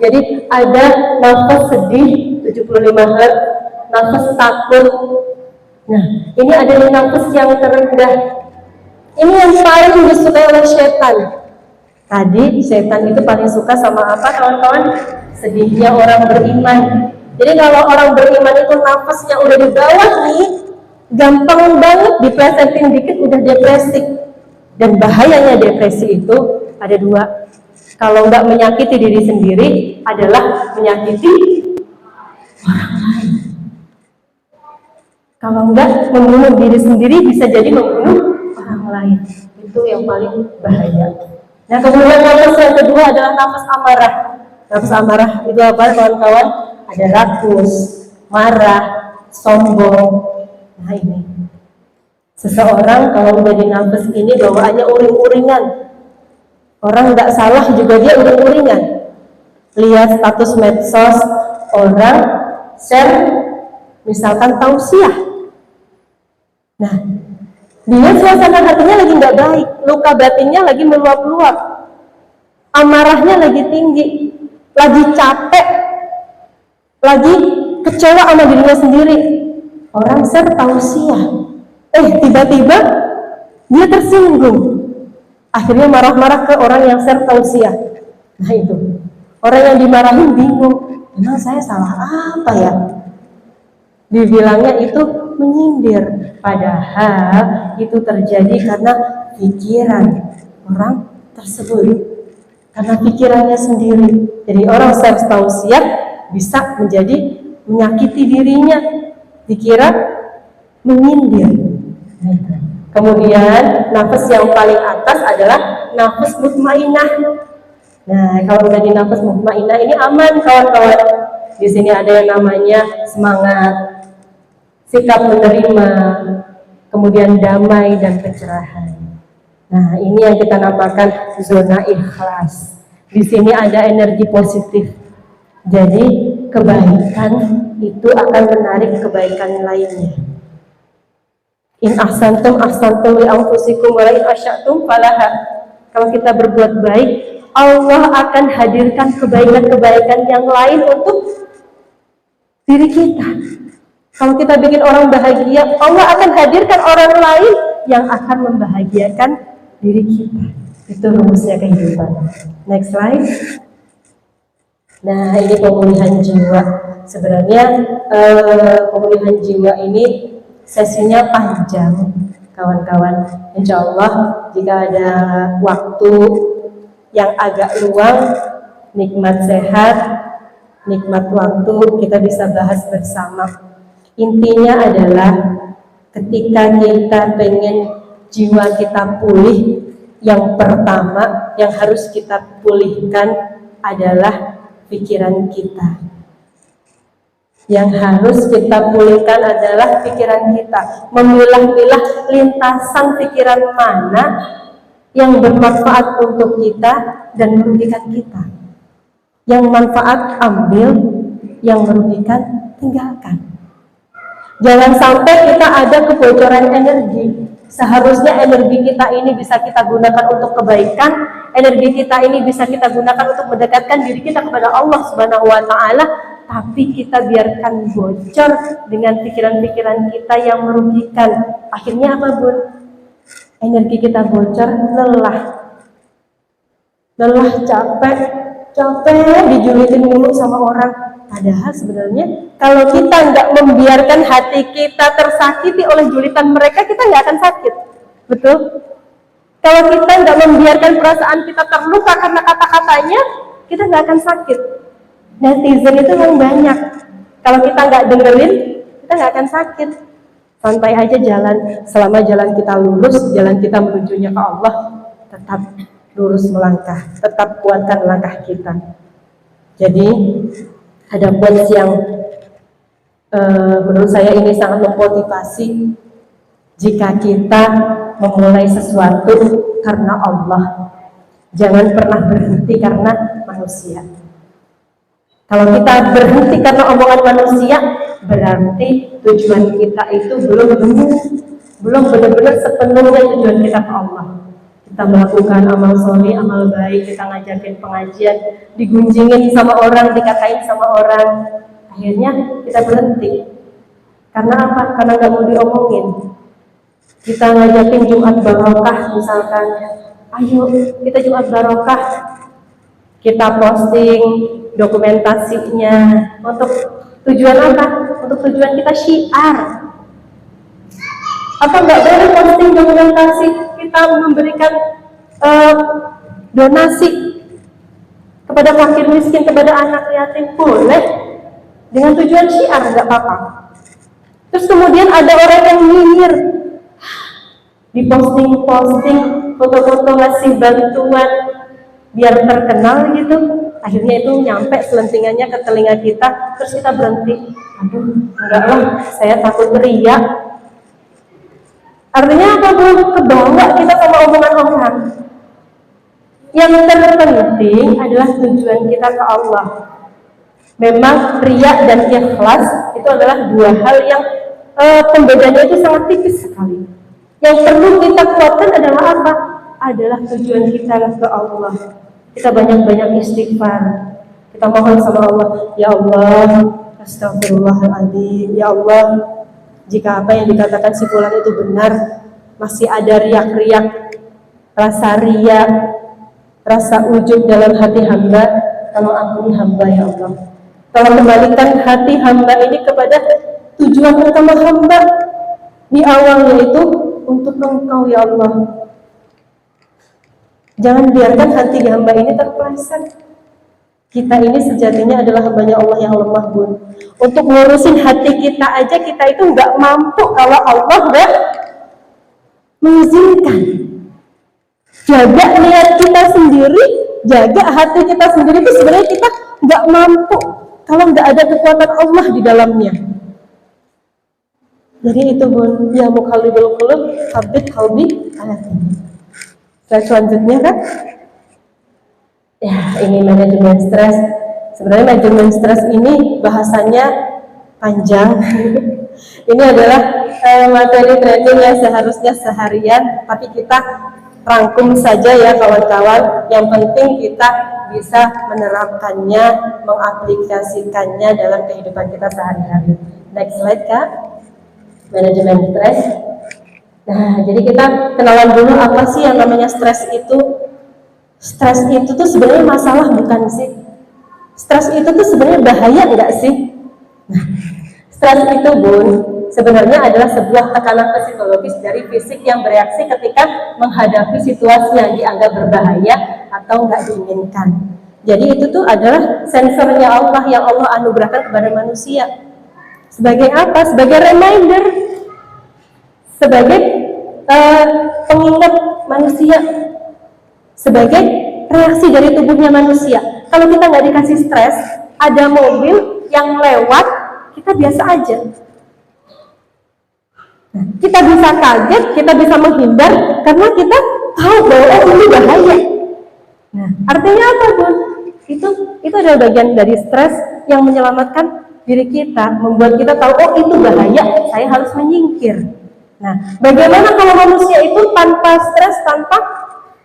Jadi ada nafas sedih 75 Hz, nafas takut. Nah, ini ada nafas yang terendah. Ini yang paling disukai oleh setan. Tadi setan itu paling suka sama apa, kawan-kawan? Sedihnya orang beriman. Jadi kalau orang beriman itu nafasnya udah di bawah nih, gampang banget diplesetin dikit udah depresi. Dan bahayanya depresi itu ada dua. Kalau nggak menyakiti diri sendiri adalah menyakiti orang lain. Kalau nggak membunuh diri sendiri bisa jadi membunuh orang lain. Itu yang paling bahaya. Nah, kemudian nafas yang kedua adalah nafas amarah. Nafas amarah itu apa, kawan-kawan? Ada rakus, marah, sombong. Nah, ini seseorang kalau udah di nafas ini bawaannya uring-uringan. Orang nggak salah juga dia uring-uringan. Lihat status medsos orang share misalkan tausiah. Nah, dia suasana hatinya lagi nggak baik, luka batinnya lagi meluap-luap, amarahnya lagi tinggi, lagi capek, lagi kecewa sama dirinya sendiri. Orang share tausiah, tiba-tiba dia tersinggung, akhirnya marah-marah ke orang yang share tausiah. Nah itu, orang yang dimarahin bingung, emang saya salah apa ya? Dibilangnya itu menyindir, padahal itu terjadi karena pikiran orang tersebut, karena pikirannya sendiri. Jadi orang share tausiah bisa menjadi menyakiti dirinya, dikira menyindir. Kemudian nafas yang paling atas adalah nafas mutmainah. Nah, kalau udah di nafas mutmainah ini aman, kawan-kawan. Di sini ada yang namanya semangat, sikap menerima, kemudian damai dan pencerahan. Nah, ini yang kita namakan zona ikhlas. Di sini ada energi positif. Jadi kebaikan itu akan menarik kebaikan lainnya. In ahsantum ahsantum li anfusikum wa in asyatum falaha. Kalau kita berbuat baik, Allah akan hadirkan kebaikan-kebaikan yang lain untuk diri kita. Kalau kita bikin orang bahagia, Allah akan hadirkan orang lain yang akan membahagiakan diri kita. Itu rumusnya kehidupan. Next slide. Nah, ini pemulihan jiwa. Sebenarnya pemulihan jiwa ini sesinya panjang, kawan-kawan. Insya Allah jika ada waktu yang agak luang, nikmat sehat, nikmat waktu, kita bisa bahas bersama. Intinya adalah ketika kita pengen jiwa kita pulih, yang pertama yang harus kita pulihkan adalah pikiran kita. Yang harus kita pulihkan adalah pikiran kita. Memilah-milah lintasan pikiran mana yang bermanfaat untuk kita dan merugikan kita. Yang manfaat ambil, yang merugikan tinggalkan. Jangan sampai kita ada kebocoran energi. Seharusnya energi kita ini bisa kita gunakan untuk kebaikan, energi kita ini bisa kita gunakan untuk mendekatkan diri kita kepada Allah Subhanahu wa Ta'ala, tapi kita biarkan bocor dengan pikiran-pikiran kita yang merugikan. Akhirnya apa, Bun? Energi kita bocor, lelah. lelah, capek dijulitin mulu sama orang. Padahal sebenarnya kalau kita nggak membiarkan hati kita tersakiti oleh julitan mereka, kita nggak akan sakit. Betul? Kalau kita nggak membiarkan perasaan kita terluka karena kata-katanya, kita nggak akan sakit. Netizen itu memang banyak. Kalau kita nggak dengerin, kita nggak akan sakit. Santai aja jalan. Selama jalan kita lurus, jalan kita menujunya ke Allah, tetap lurus melangkah, tetap kuatkan langkah kita. Jadi ada quotes yang menurut saya ini sangat memotivasi. Jika kita memulai sesuatu karena Allah, jangan pernah berhenti karena manusia. Kalau kita berhenti karena omongan manusia, berarti tujuan kita itu belum benar-benar sepenuhnya tujuan kita ke Allah. Kita melakukan amal soleh, amal baik, kita ngajakin pengajian, digunjingin sama orang, dikatain sama orang, akhirnya kita berhenti. Karena apa? Karena nggak mau diomongin. Kita ngajakin Jumat Barokah misalkan, ayo kita Jumat Barokah, kita posting dokumentasinya untuk tujuan apa? Untuk tujuan kita syiar. Apa nggak boleh posting dokumentasi kita memberikan donasi kepada fakir miskin, kepada anak yatim? Boleh, dengan tujuan syiar, nggak apa-apa. Terus kemudian ada orang yang nyinyir, diposting foto-foto ngasih bantuan biar terkenal gitu, akhirnya itu nyampe selentingannya ke telinga kita, terus kita berhenti. Aduh, enggak lah, saya takut riya. Artinya apa? Belum kebawa kita sama omongan orang. Yang terpenting adalah tujuan kita ke Allah. Memang riya dan ikhlas itu adalah dua hal yang pembedanya itu sangat tipis sekali. Yang perlu kita kuatkan adalah apa? Adalah tujuan kita ke Allah. Kita banyak-banyak istighfar. Kita mohon sama Allah, ya Allah, astagfirullahaladzim, ya Allah, jika apa yang dikatakan si fulan itu benar, masih ada riak-riak, rasa riak, rasa ujub dalam hati hamba, tolong ampuni hamba ya Allah. Tolong kembalikan hati hamba ini kepada tujuan utama hamba. Di awalnya itu untuk Engkau ya Allah. Jangan biarkan hati hamba ini terpeleset. Kita ini sejatinya adalah hambanya Allah yang lemah, Bun. Untuk ngurusin hati kita aja kita itu nggak mampu kalau Allah nggak mengizinkan. Jaga niat kita sendiri, jaga hati kita sendiri itu sebenarnya kita nggak mampu kalau nggak ada kekuatan Allah di dalamnya. Jadi itu, Bun, ya muqallibul qulub, tsabbit qalbi ala dinik. Selanjutnya kan, ya ini manajemen stres. Sebenarnya manajemen stres ini bahasanya panjang. Ini adalah materi training yang seharusnya seharian, tapi kita rangkum saja ya kawan-kawan. Yang penting kita bisa menerapkannya, mengaplikasikannya dalam kehidupan kita sehari-hari. Next slide, Kak. Manajemen stres. Nah, jadi kita kenalan dulu apa sih yang namanya stres itu. Stres itu tuh sebenarnya masalah bukan sih? Stres itu tuh sebenarnya bahaya enggak sih? Nah, stres itu, Bun, sebenarnya adalah sebuah tekanan psikologis dari fisik yang bereaksi ketika menghadapi situasi yang dianggap berbahaya atau enggak diinginkan. Jadi itu tuh adalah sensornya Allah yang Allah anugerahkan kepada manusia. Sebagai apa? Sebagai reminder, sebagai pengingat manusia, sebagai reaksi dari tubuhnya manusia. Kalau kita nggak dikasih stres, ada mobil yang lewat, kita biasa aja. Nah, kita bisa kaget, kita bisa menghindar karena kita tahu bahwa ini bahaya. Nah, artinya apa, Bun? Itu adalah bagian dari stres yang menyelamatkan diri kita, membuat kita tahu, oh itu bahaya, saya harus menyingkir. Nah, bagaimana kalau manusia itu tanpa stres, tanpa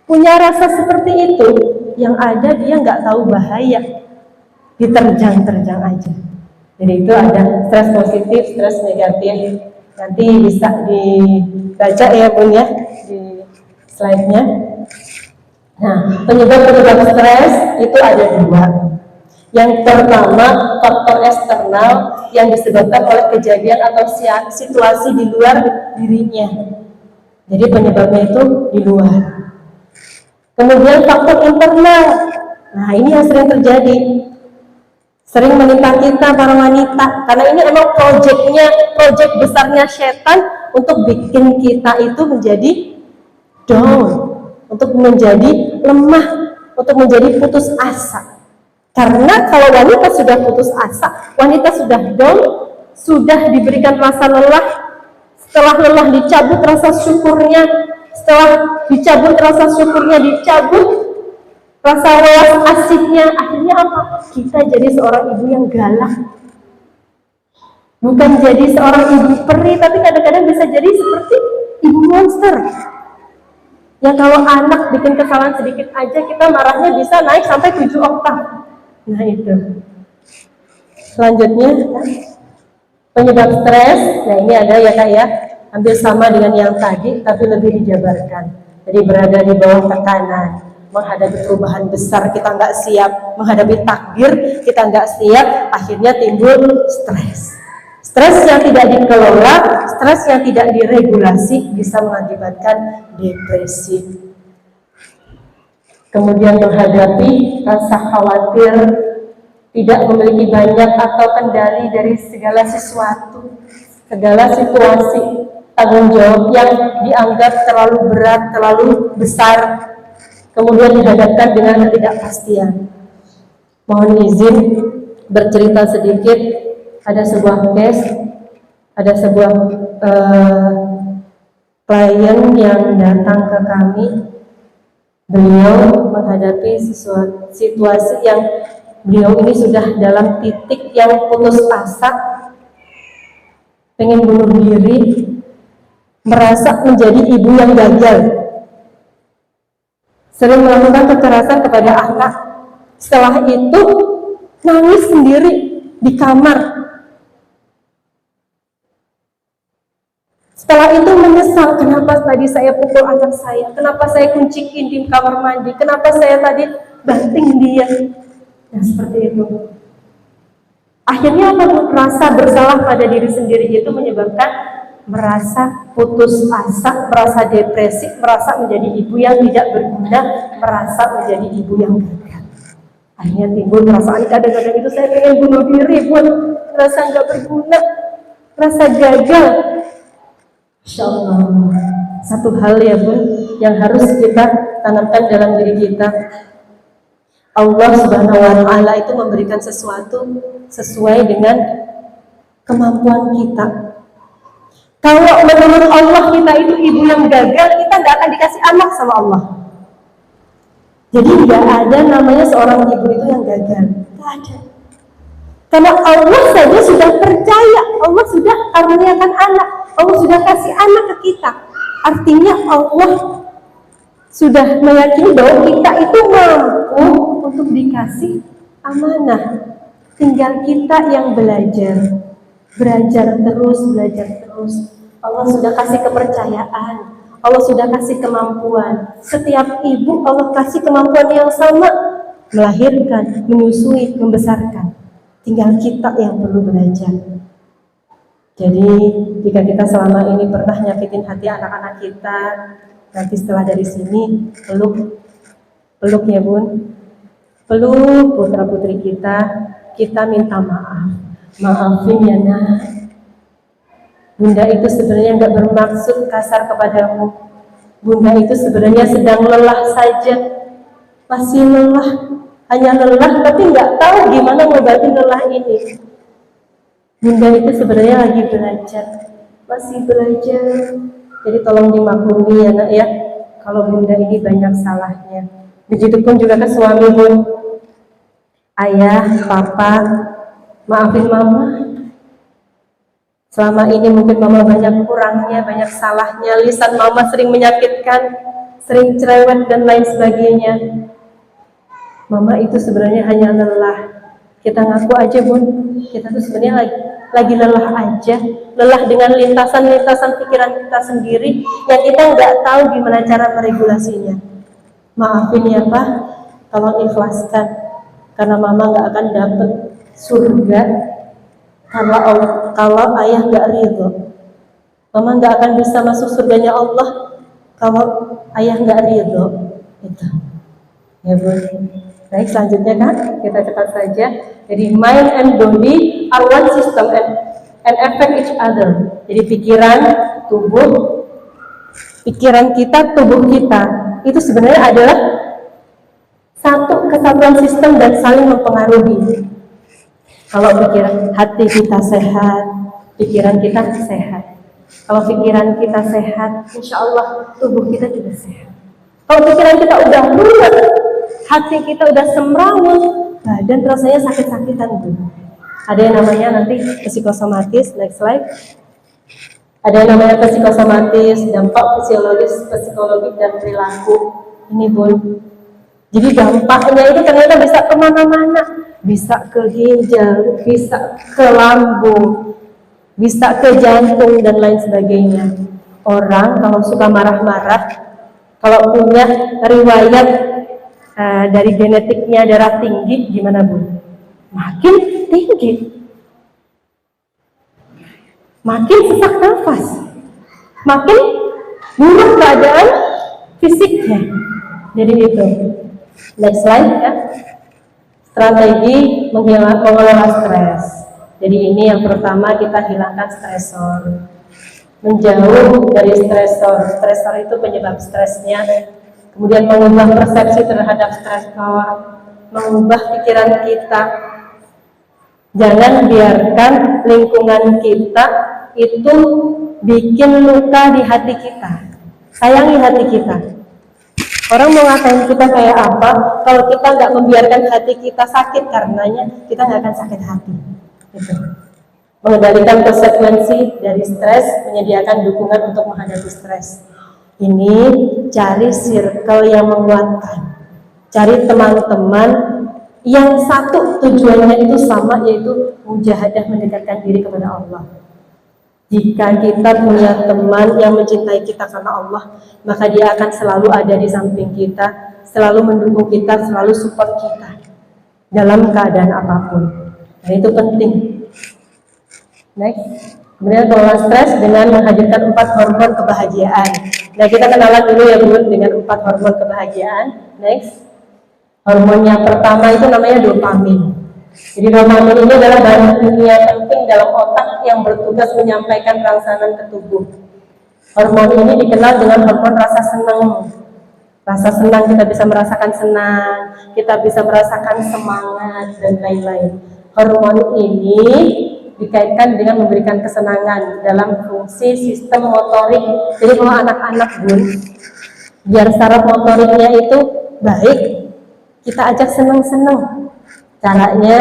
punya rasa seperti itu, yang ada dia nggak tahu bahaya, diterjang-terjang aja. Jadi itu ada stres positif, stres negatif. Nanti bisa dibaca ya, Bun, ya di slide-nya. Nah, penyebab-penyebab stres itu ada dua. Yang pertama, faktor eksternal yang disebabkan oleh kejadian atau situasi di luar dirinya. Jadi penyebabnya itu di luar. Kemudian faktor internal. Nah, ini yang sering terjadi. Sering menimpa kita para wanita. Karena ini emang project besarnya setan untuk bikin kita itu menjadi down, untuk menjadi lemah, untuk menjadi putus asa. Karena kalau wanita sudah putus asa, wanita sudah down, sudah diberikan rasa lelah, setelah lelah dicabut rasa syukurnya, setelah dicabut rasa syukurnya, dicabut rasa welas asiknya, akhirnya apa? Kita jadi seorang ibu yang galak. Bukan jadi seorang ibu peri, tapi kadang-kadang bisa jadi seperti ibu monster. Yang kalau anak bikin kesalahan sedikit aja, kita marahnya bisa naik sampai 7 oktav. Nah itu. Selanjutnya penyebab stres. Nah ini ada ya Kak ya, hampir sama dengan yang tadi tapi lebih dijabarkan. Jadi berada di bawah tekanan, menghadapi perubahan besar kita nggak siap, menghadapi takdir kita nggak siap, akhirnya timbul stres. Stres yang tidak dikelola, stres yang tidak diregulasi bisa mengakibatkan depresi. Kemudian menghadapi rasa khawatir, tidak memiliki banyak atau kendali dari segala sesuatu, segala situasi, tanggung jawab yang dianggap terlalu berat, terlalu besar, kemudian dihadapkan dengan ketidakpastian. Mohon izin bercerita sedikit. Ada sebuah case, ada sebuah klien yang datang ke kami. Beliau menghadapi situasi yang beliau ini sudah dalam titik yang putus asa, pengen bunuh diri, merasa menjadi ibu yang gagal, sering melakukan kekerasan kepada anak. Setelah itu nangis sendiri di kamar. Setelah itu menyesal, kenapa tadi saya pukul anak saya, kenapa saya kunciin di kamar mandi, kenapa saya tadi banting dia. Nah seperti itu. Akhirnya apa? Rasa bersalah pada diri sendiri itu menyebabkan merasa putus asa, merasa depresi, merasa menjadi ibu yang tidak berguna, merasa menjadi ibu yang gagal. Akhirnya timbul perasaan kadang-kadang itu saya pengen bunuh diri, buat merasa nggak berguna, rasa gagal. Insya Allah, satu hal ya Bun yang harus kita tanamkan dalam diri kita, Allah Subhanahu wa Ta'ala itu memberikan sesuatu sesuai dengan kemampuan kita. Kalau menurut Allah kita itu ibu yang gagal, kita nggak akan dikasih anak sama Allah. Jadi nggak ada namanya seorang ibu itu yang gagal, nggak ada. Karena Allah saja sudah percaya, Allah sudah karuniakan anak, Allah sudah kasih anak ke kita. Artinya Allah sudah meyakini bahwa kita itu mampu untuk dikasih amanah. Tinggal kita yang belajar terus. Allah sudah kasih kepercayaan, Allah sudah kasih kemampuan. Setiap ibu Allah kasih kemampuan yang sama, melahirkan, menyusui, membesarkan. Tinggal kita yang perlu belajar. Jadi jika kita selama ini pernah nyakitin hati anak-anak kita, nanti setelah dari sini peluk ya Bun, peluk putra putri kita minta maaf, maafin ya nak. Bunda itu sebenarnya nggak bermaksud kasar kepadamu. Bunda itu sebenarnya sedang lelah saja, masih lelah. Hanya lelah tapi nggak tahu gimana ngobatin lelah ini. Bunda itu sebenarnya lagi belajar, masih belajar. Jadi tolong dimaklumi ya nak ya, kalau Bunda ini banyak salahnya. Begitupun juga ke suami Bun. Ayah, papa, maafin mama. Selama ini mungkin mama banyak kurangnya, banyak salahnya. Lisan mama sering menyakitkan, sering cerewet dan lain sebagainya. Mama itu sebenarnya hanya lelah. Kita ngaku aja Bun, kita tuh sebenarnya lagi lelah aja. Lelah dengan lintasan-lintasan pikiran kita sendiri yang kita nggak tahu gimana cara meregulasinya. maafin ya Pak, tolong ikhlaskan, karena mama nggak akan dapet surga kalau ayah nggak ridho. Mama nggak akan bisa masuk surganya Allah kalau ayah nggak ridho. Itu ya Bu. Baik, selanjutnya kan kita cepat saja. Jadi mind and body are one system and affect each other. Jadi pikiran, tubuh, pikiran kita, tubuh kita itu sebenarnya adalah satu kesatuan sistem dan saling mempengaruhi. Kalau pikiran hati kita sehat, pikiran kita sehat. Kalau pikiran kita sehat, insya Allah tubuh kita juga sehat. Kalau pikiran kita udah ruwet, hati kita udah semrawut, badan rasanya sakit-sakitan tuh. Ada yang namanya nanti psikosomatis, next slide. Ada yang namanya psikosomatis, dampak fisiologis, psikologis dan perilaku. Ini Bun. Jadi dampaknya itu ternyata bisa kemana-mana, bisa ke ginjal, bisa ke lambung, bisa ke jantung dan lain sebagainya. Orang kalau suka marah-marah, kalau punya riwayat dari genetiknya darah tinggi, gimana Bu? Makin tinggi, makin sesak nafas, makin buruk keadaan fisiknya. Jadi itu. Next slide ya. Strategi mengelola stres. Jadi ini yang pertama, kita hilangkan stresor. Menjauh dari stresor. Stresor itu penyebab stresnya. Kemudian mengubah persepsi terhadap stresor, mengubah pikiran kita. Jangan biarkan lingkungan kita itu bikin luka di hati kita. Sayangi hati kita. Orang mau ngatain kita kayak apa, kalau kita nggak membiarkan hati kita sakit karenanya, kita nggak akan sakit hati. Gitu. Mengendalikan konsekuensi dari stres, menyediakan dukungan untuk menghadapi stres. Ini cari circle yang menguatkan, cari teman-teman yang satu tujuannya itu sama, yaitu mujahadah mendekatkan diri kepada Allah. Jika kita punya teman yang mencintai kita karena Allah, maka dia akan selalu ada di samping kita, selalu mendukung kita, selalu support kita dalam keadaan apapun. Nah, itu penting. Next. Kemudian kelola stres dengan menghadirkan 4 hormon kebahagiaan. Nah, kita kenalan dulu ya Bun dengan 4 hormon kebahagiaan. Next. Hormon yang pertama itu namanya dopamin. Jadi dopamin ini adalah bahan kimia penting dalam otak yang bertugas menyampaikan rangsangan ke tubuh. Hormon ini dikenal dengan hormon rasa senang. Rasa senang, kita bisa merasakan senang, kita bisa merasakan semangat dan lain-lain. Hormon ini dikaitkan dengan memberikan kesenangan dalam fungsi sistem motorik. Jadi kalau anak-anak Bun, biar saraf motoriknya itu baik, kita ajak senang-senang. Caranya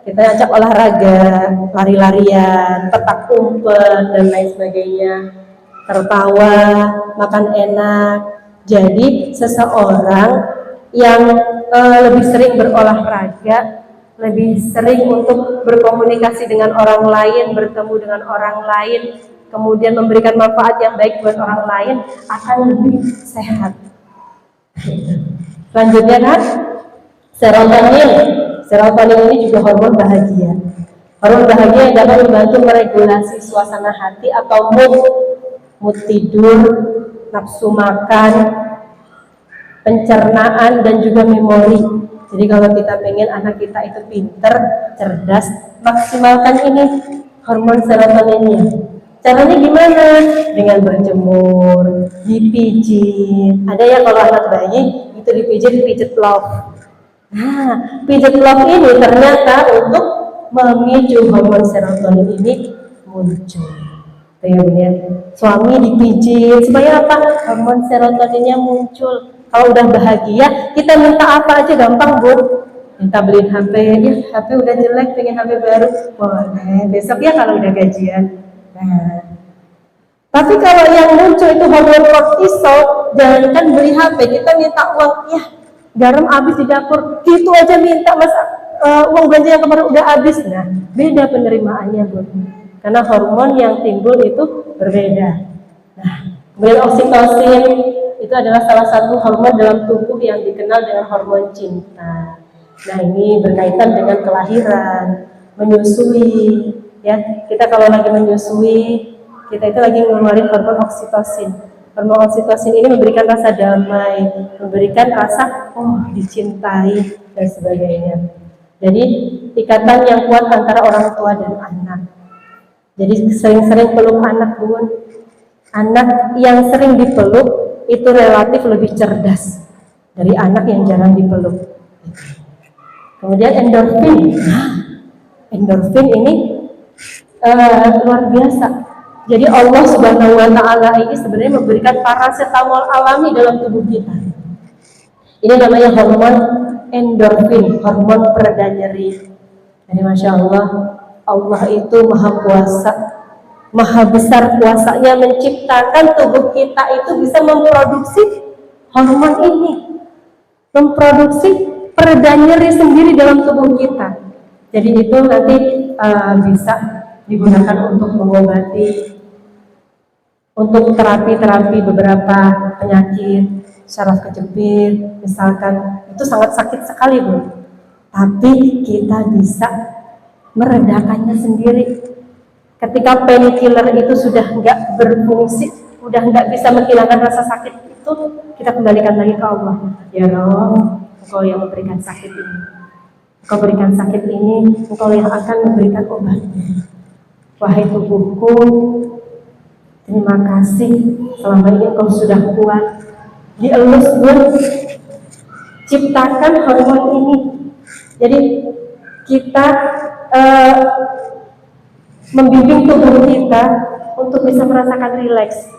kita ajak olahraga, lari-larian, petak umpet dan lain sebagainya, tertawa, makan enak. Jadi seseorang yang lebih sering berolahraga, lebih sering untuk berkomunikasi dengan orang lain, bertemu dengan orang lain, kemudian memberikan manfaat yang baik buat orang lain, akan lebih sehat. Selanjutnya kan, serotonin. Serotonin ini juga hormon bahagia. Hormon bahagia yang dapat membantu meregulasi suasana hati atau mood tidur, nafsu makan, pencernaan, dan juga memori. Jadi kalau kita pengen anak kita itu pinter, cerdas, maksimalkan ini hormon serotoninnya. Caranya gimana? Dengan berjemur, dipijit. Ada ya kalau anak bayi itu dipijit, pijit love. Nah, pijat love ini ternyata untuk memicu hormon serotonin ini muncul. Ya, suami dipijit supaya apa? Hormon serotoninnya muncul. Kalau udah bahagia, kita minta apa aja gampang Bu. Minta beliin HP, ya HP udah jelek, pengen HP baru, boleh. Besok ya kalau udah gajian. Nah, tapi kalau yang muncul itu hormon kortisol, jangankan beli HP, kita minta uang, ya garam habis di dapur, gitu aja minta mas, uang belanja yang kemarin udah habis. Nah, beda penerimaannya Bu, karena hormon yang timbul itu berbeda. Nah, kemudian oksitosin itu adalah salah satu hormon dalam tubuh yang dikenal dengan hormon cinta. Nah, ini berkaitan dengan kelahiran, menyusui, ya. Kita kalau lagi menyusui, kita itu lagi mengeluarkan hormon oksitosin. Hormon oksitosin ini memberikan rasa damai, memberikan rasa dicintai dan sebagainya. Jadi ikatan yang kuat antara orang tua dan anak. Jadi sering-sering peluk anak, Bun. Anak yang sering dipeluk itu relatif lebih cerdas dari anak yang jarang dipeluk. Kemudian endorfin. Endorfin ini luar biasa. Jadi Allah Subhanahu wa taala ini sebenarnya memberikan paracetamol alami dalam tubuh kita. Ini namanya hormon endorfin, hormon pereda nyeri. Jadi Masya Allah, Allah itu maha kuasa, maha besar kuasanya menciptakan tubuh kita itu bisa memproduksi hormon ini, memproduksi pereda nyeri sendiri dalam tubuh kita. Jadi itu nanti bisa digunakan untuk mengobati, untuk terapi-terapi beberapa penyakit saraf kejepit, misalkan itu sangat sakit sekali, Bu. Tapi kita bisa meredakannya sendiri. Ketika painkiller itu sudah nggak berfungsi, udah nggak bisa menghilangkan rasa sakit itu, kita kembalikan lagi ke Allah. Ya Rob, Engkau yang memberikan sakit ini. Engkau berikan sakit ini, Engkau yang akan memberikan obatnya. Wahai tubuhku, terima kasih selama ini Engkau sudah kuat. Dielus, Bun, ciptakan hormon ini. Jadi kita membimbing tubuh kita untuk bisa merasakan rileks.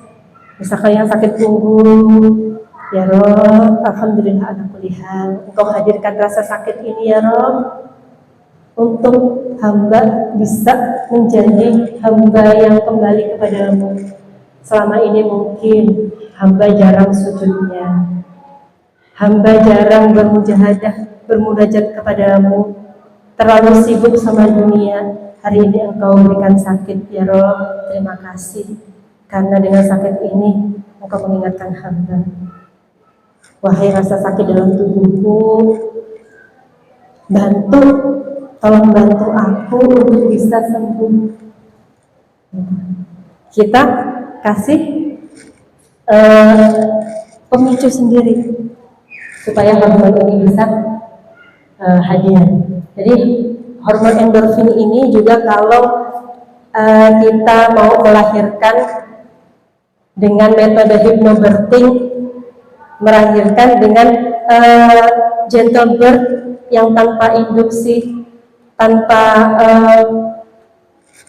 Misalkan yang sakit punggung, ya Rob, alhamdulillah ala kulli hal, Engkau hadirkan rasa sakit ini ya Rob, untuk hamba bisa menjadi hamba yang kembali kepadamu. Selama ini mungkin hamba jarang sujudnya, hamba jarang bermujahadah, bermunajat kepadamu, terlalu sibuk sama dunia. Hari ini Engkau berikan sakit ya Rob, terima kasih, karena dengan sakit ini Engkau mengingatkan hamba. Wahai rasa sakit dalam tubuhku, bantu, tolong bantu aku untuk bisa sembuh. Kita kasih pemicu sendiri supaya hormon ini bisa hadir. Jadi hormon endorfin ini juga kalau kita mau melahirkan dengan metode hypnobirthing, melahirkan dengan gentle birth yang tanpa induksi, tanpa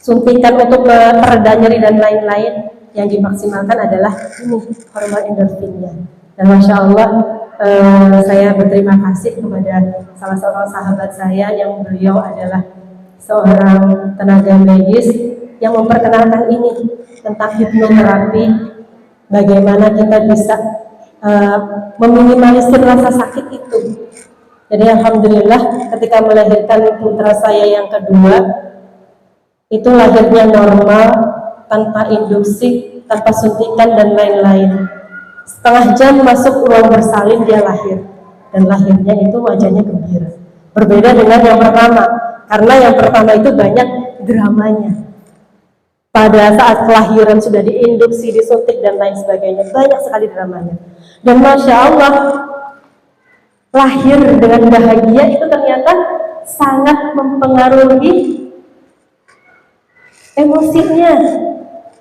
suntikan untuk pereda nyeri dan lain-lain, yang dimaksimalkan adalah ini hormon endorfinnya. Dan Masya Allah, saya berterima kasih kepada salah seorang sahabat saya yang beliau adalah seorang tenaga medis yang memperkenalkan ini tentang hipnoterapi, bagaimana kita bisa meminimalisir rasa sakit itu. Jadi alhamdulillah ketika melahirkan putra saya yang kedua, itu lahirnya normal, tanpa induksi, tanpa suntikan dan lain-lain. Setengah jam masuk ruang bersalin dia lahir, dan lahirnya itu wajahnya gembira. Berbeda dengan yang pertama, karena yang pertama itu banyak dramanya. Pada saat kelahiran sudah diinduksi, disuntik dan lain sebagainya, banyak sekali dramanya. Dan Masya Allah, lahir dengan bahagia itu ternyata sangat mempengaruhi emosinya,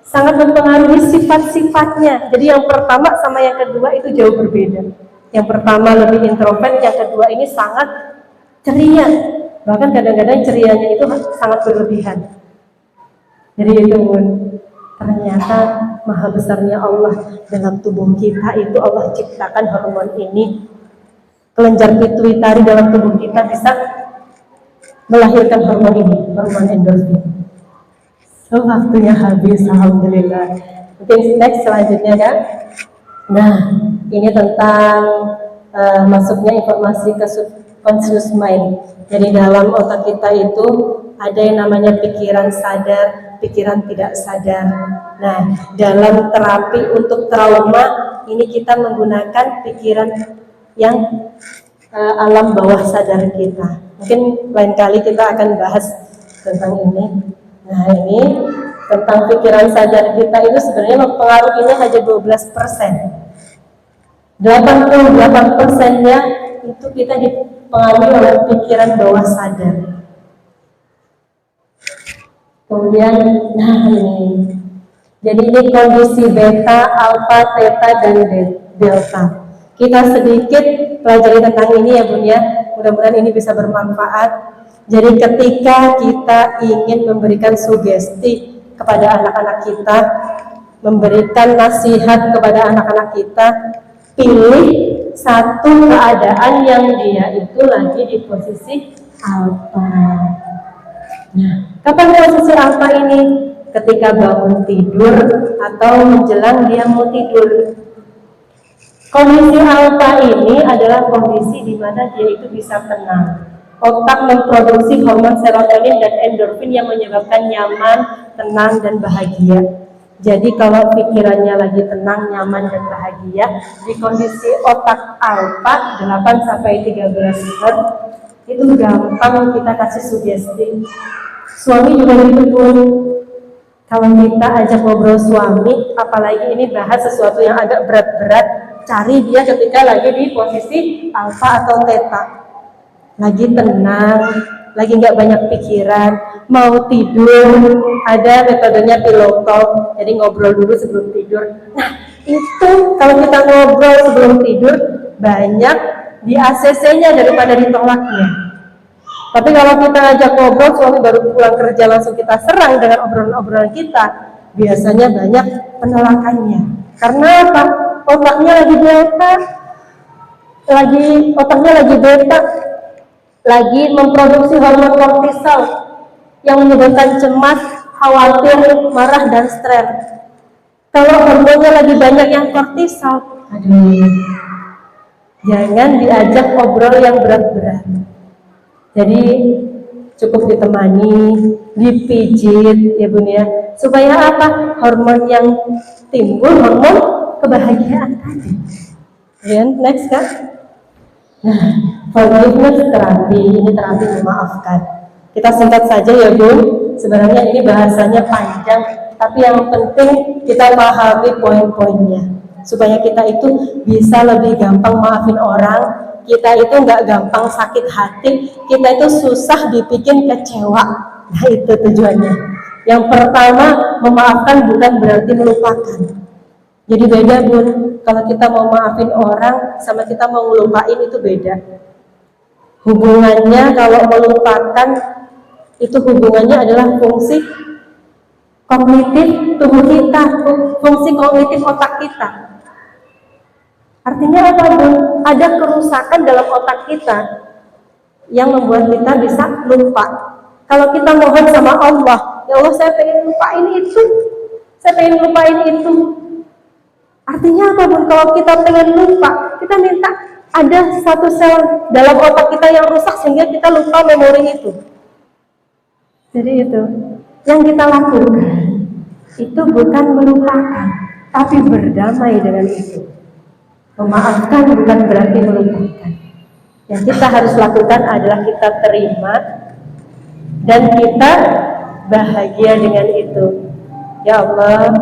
sangat mempengaruhi sifat-sifatnya. Jadi yang pertama sama yang kedua itu jauh berbeda. Yang pertama lebih introvert, yang kedua ini sangat ceria. Bahkan kadang-kadang cerianya itu sangat berlebihan. Jadi itu pun ternyata maha besarnya Allah dalam tubuh kita itu Allah ciptakan hormon ini. Kelenjar pituitari dalam tubuh kita bisa melahirkan hormon ini, hormon endorfin. So waktunya habis, alhamdulillah. Mungkin next selanjutnya kan. Nah, ini tentang masuknya informasi ke subconscious mind. Jadi dalam otak kita itu ada yang namanya pikiran sadar, pikiran tidak sadar. Nah, dalam terapi untuk trauma ini kita menggunakan pikiran yang alam bawah sadar kita. Mungkin lain kali kita akan bahas tentang ini. Nah, ini tentang pikiran sadar kita itu sebenarnya mempengaruhinya hanya 12%. 88%-nya itu kita dipengaruhi oleh pikiran bawah sadar. Kemudian, nah ini. Jadi ini kondisi beta, alfa, theta, dan delta. Kita sedikit pelajari tentang ini ya Bun ya. Mudah-mudahan ini bisa bermanfaat. Jadi ketika kita ingin memberikan sugesti kepada anak-anak kita, memberikan nasihat kepada anak-anak kita, pilih satu keadaan yang dia itu lagi di posisi alfa. Nah, kapan posisi alfa ini? Ketika bangun tidur atau menjelang dia mau tidur. Kondisi alfa ini adalah kondisi di mana dia itu bisa tenang. Otak memproduksi hormon serotonin dan endorfin yang menyebabkan nyaman, tenang, dan bahagia. Jadi kalau pikirannya lagi tenang, nyaman, dan bahagia, di kondisi otak alfa 8-13 Hz, itu gampang kita kasih sugesti. Suami juga begitu. Kalau kita ajak ngobrol suami, apalagi ini bahas sesuatu yang agak berat-berat, cari dia ketika lagi di posisi alfa atau theta, lagi tenang, lagi nggak banyak pikiran, mau tidur, ada metodenya pillow talk, jadi ngobrol dulu sebelum tidur. Nah, itu kalau kita ngobrol sebelum tidur, banyak di ACC-nya daripada ditolaknya. Tapi kalau kita ajak ngobrol, suami baru pulang kerja langsung kita serang dengan obrolan-obrolan kita, biasanya banyak penolakannya. Karena apa? Otaknya lagi beta, lagi memproduksi hormon kortisol yang menyebabkan cemas, khawatir, marah, dan stres. Kalau hormonnya lagi banyak yang kortisol, jangan diajak ngobrol yang berat-berat. Jadi cukup ditemani, dipijit ya Bun ya, supaya apa? Hormon yang timbul hormon kebahagiaan tadi. Dan next Kak. Nah, forgiveness terapi, ini terapi memaafkan. Kita singkat saja ya Bun. Sebenarnya ini bahasanya panjang, tapi yang penting kita pahami poin-poinnya supaya kita itu bisa lebih gampang maafin orang. Kita itu nggak gampang sakit hati, kita itu susah dibikin kecewa. Nah itu tujuannya. Yang pertama, memaafkan bukan berarti melupakan. Jadi beda Bun, kalau kita mau maafin orang sama kita mau ngelupain itu beda. Hubungannya kalau melupakan itu hubungannya adalah fungsi kognitif tubuh kita, fungsi kognitif otak kita. Artinya apa Bun? Ada kerusakan dalam otak kita yang membuat kita bisa lupa. Kalau kita mohon sama Allah, ya Allah saya pengen lupain itu, saya pengen lupain itu. Artinya apa Bun? Kalau kita pengen lupa, kita minta ada satu sel dalam otak kita yang rusak sehingga kita lupa memori itu. Jadi itu yang kita lakukan itu bukan melupakan, tapi berdamai dengan itu. Memaafkan bukan berarti melupakan. Yang kita harus lakukan adalah kita terima dan kita bahagia dengan itu. Ya Allah,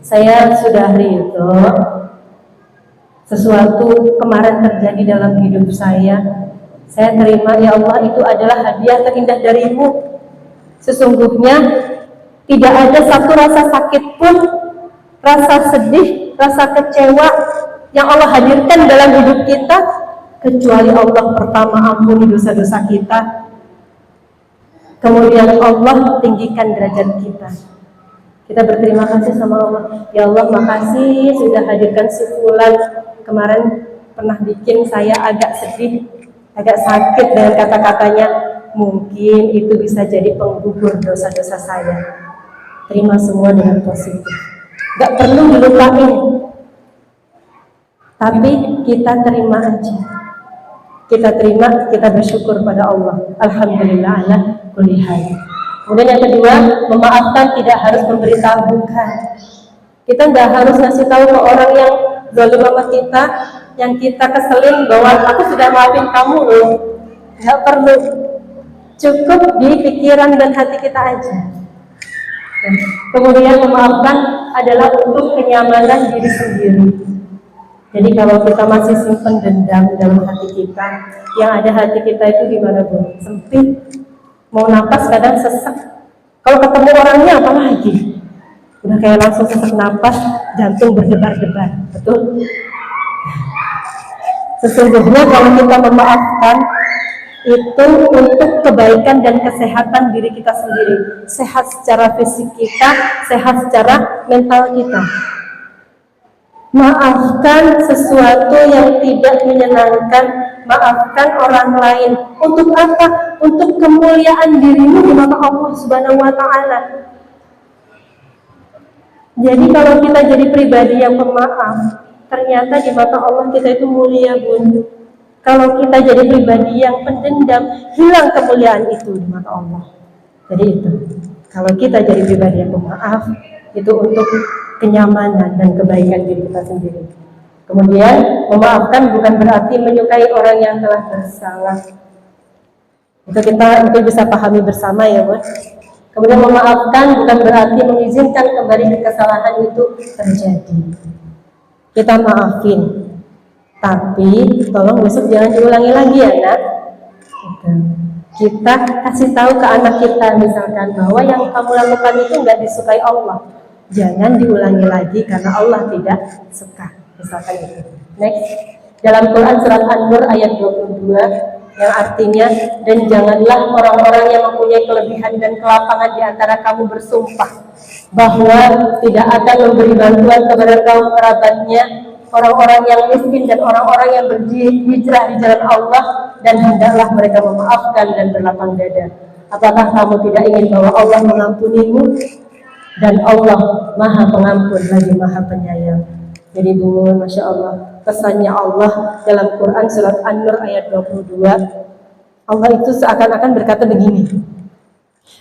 saya sudah ridho sesuatu kemarin terjadi dalam hidup saya. Saya terima ya Allah, itu adalah hadiah terindah darimu. Sesungguhnya tidak ada satu rasa sakit pun, rasa sedih, rasa kecewa yang Allah hadirkan dalam hidup kita kecuali Allah pertama ampuni dosa-dosa kita, kemudian Allah tinggikan derajat kita. Kita berterima kasih sama Allah. Ya Allah, makasih sudah hadirkan si Fulan, kemarin pernah bikin saya agak sedih, agak sakit dengan kata-katanya. Mungkin itu bisa jadi penggugur dosa-dosa saya. Terima semua dengan positif, gak perlu dilupain, tapi kita terima aja. Kita terima, kita bersyukur pada Allah. Alhamdulillah ala kulli hal. Kemudian yang kedua, memaafkan tidak harus memberitahukan. Kita nggak harus ngasih tahu ke orang yang zalim sama kita, yang kita keselin bahwa aku sudah maafin kamu loh. Nggak perlu, cukup di pikiran dan hati kita aja. Kemudian memaafkan adalah untuk kenyamanan diri sendiri. Jadi kalau kita masih simpan dendam dalam hati kita, yang ada hati kita itu gimana Bu? Sempit, mau napas kadang sesak. Kalau ketemu orangnya apa lagi? Udah kayak langsung sesak napas, jantung berdebar-debar. Betul? Sesungguhnya kalau kita memaafkan itu untuk kebaikan dan kesehatan diri kita sendiri, sehat secara fisik kita, sehat secara mental kita. Maafkan sesuatu yang tidak menyenangkan, maafkan orang lain. Untuk apa? Untuk kemuliaan dirimu di mata Allah Subhanahu wa Ta'ala. Jadi kalau kita jadi pribadi yang pemaaf, ternyata di mata Allah kita itu mulia, Bun. Kalau kita jadi pribadi yang pendendam, hilang kemuliaan itu di mata Allah. Jadi itu, kalau kita jadi pribadi yang pemaaf, itu untuk kenyamanan dan kebaikan diri kita sendiri. Kemudian, memaafkan bukan berarti menyukai orang yang telah bersalah. Itu kita mungkin bisa pahami bersama ya, Bu. Kemudian memaafkan bukan berarti mengizinkan kembali kesalahan itu terjadi. Kita maafin, tapi tolong besok jangan diulangi lagi ya, Nak. Kita kasih tahu ke anak kita misalkan bahwa yang kamu lakukan itu nggak disukai Allah. Jangan diulangi lagi karena Allah tidak suka. Misalkan itu. Next, dalam Quran surat An-Nur ayat 22 yang artinya, dan janganlah orang-orang yang mempunyai kelebihan dan kelapangan di antara kamu bersumpah bahwa tidak akan memberi bantuan kepada kaum kerabatnya, orang-orang yang miskin dan orang-orang yang berhijrah di jalan Allah, dan hendaklah mereka memaafkan dan berlapang dada. Apakah kamu tidak ingin bahwa Allah mengampunimu? Dan Allah Maha Pengampun lagi Maha Penyayang. Jadi Bu, Masya Allah, pesannya Allah dalam Quran surat An-Nur ayat 22, Allah itu seakan-akan berkata begini,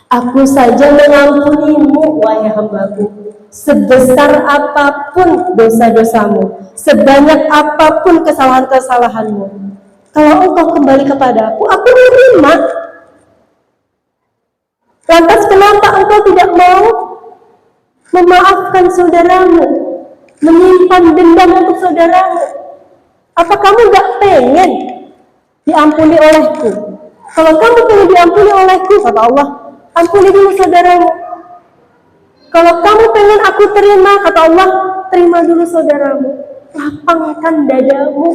aku saja mengampunimu wahai hambaku, sebesar apapun dosa-dosamu, sebanyak apapun kesalahan-kesalahanmu. Kalau engkau kembali kepada aku menerima. Lantas kenapa engkau tidak mau memaafkan saudaramu, menyimpan dendam untuk saudaramu? Apa kamu gak pengen diampuni olehku? Kalau kamu pengen diampuni olehku, kata Allah, ampuni dulu saudaramu. Kalau kamu pengen aku terima, kata Allah, terima dulu saudaramu. Lapangkan dadamu.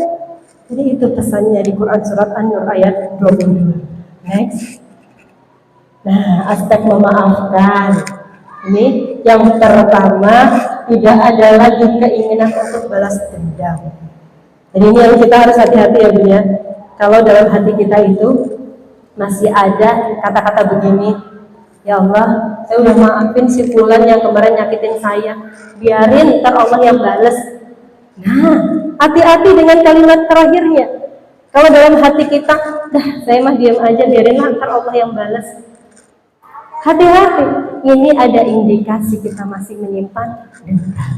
Jadi itu pesannya di Quran surat An-Nur ayat 22. Next. Nah, aspek memaafkan. Ini yang pertama, tidak ada lagi keinginan untuk balas dendam. Jadi ini yang kita harus hati-hati ya Bu ya. Kalau dalam hati kita itu masih ada kata-kata begini, ya Allah, saya udah maafin si fulan yang kemarin nyakitin saya, biarin ntar Allah yang balas. Nah, hati-hati dengan kalimat terakhirnya. Kalau dalam hati kita, dah saya mah diam aja, biarinlah ntar Allah yang balas. Hati-hati, ini ada indikasi kita masih menyimpan dendam.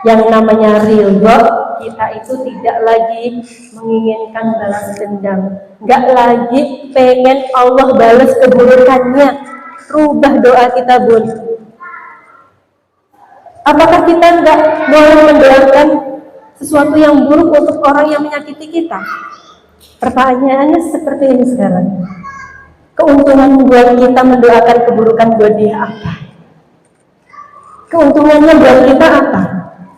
Yang namanya ridho, kita itu tidak lagi menginginkan balas dendam, nggak lagi pengen Allah balas keburukannya. Rubah doa kita, Bun. Apakah kita nggak boleh mendoakan sesuatu yang buruk untuk orang yang menyakiti kita? Pertanyaannya seperti ini sekarang. Keuntungan buat kita mendoakan keburukan buat dia apa? Keuntungannya buat kita apa?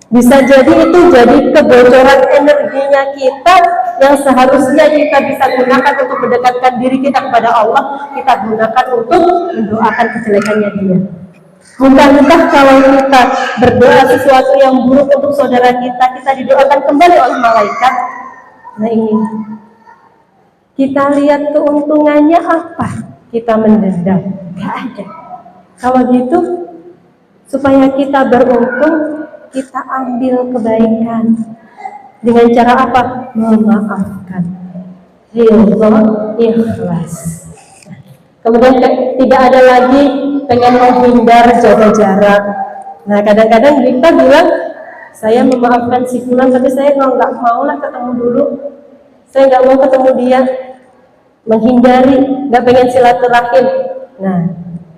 Bisa jadi itu jadi kebocoran energinya kita yang seharusnya kita bisa gunakan untuk mendekatkan diri kita kepada Allah, kita gunakan untuk mendoakan kejelekannya dia. Bukankah kalau kita berdoa sesuatu yang buruk untuk saudara kita didoakan kembali oleh malaikat? Nah ini, kita lihat keuntungannya apa? Kita mendendam? Gak ada. Kalau gitu, supaya kita beruntung, kita ambil kebaikan dengan cara apa? Memaafkan. Ridho, ikhlas. Kemudian tidak ada lagi pengen menghindar, jaga jarak. Nah kadang-kadang kita bilang Saya memaafkan si fulan, tapi saya nggak mau lah ketemu dulu. Saya nggak mau ketemu dia, menghindari, nggak pengen silaturahim. Nah,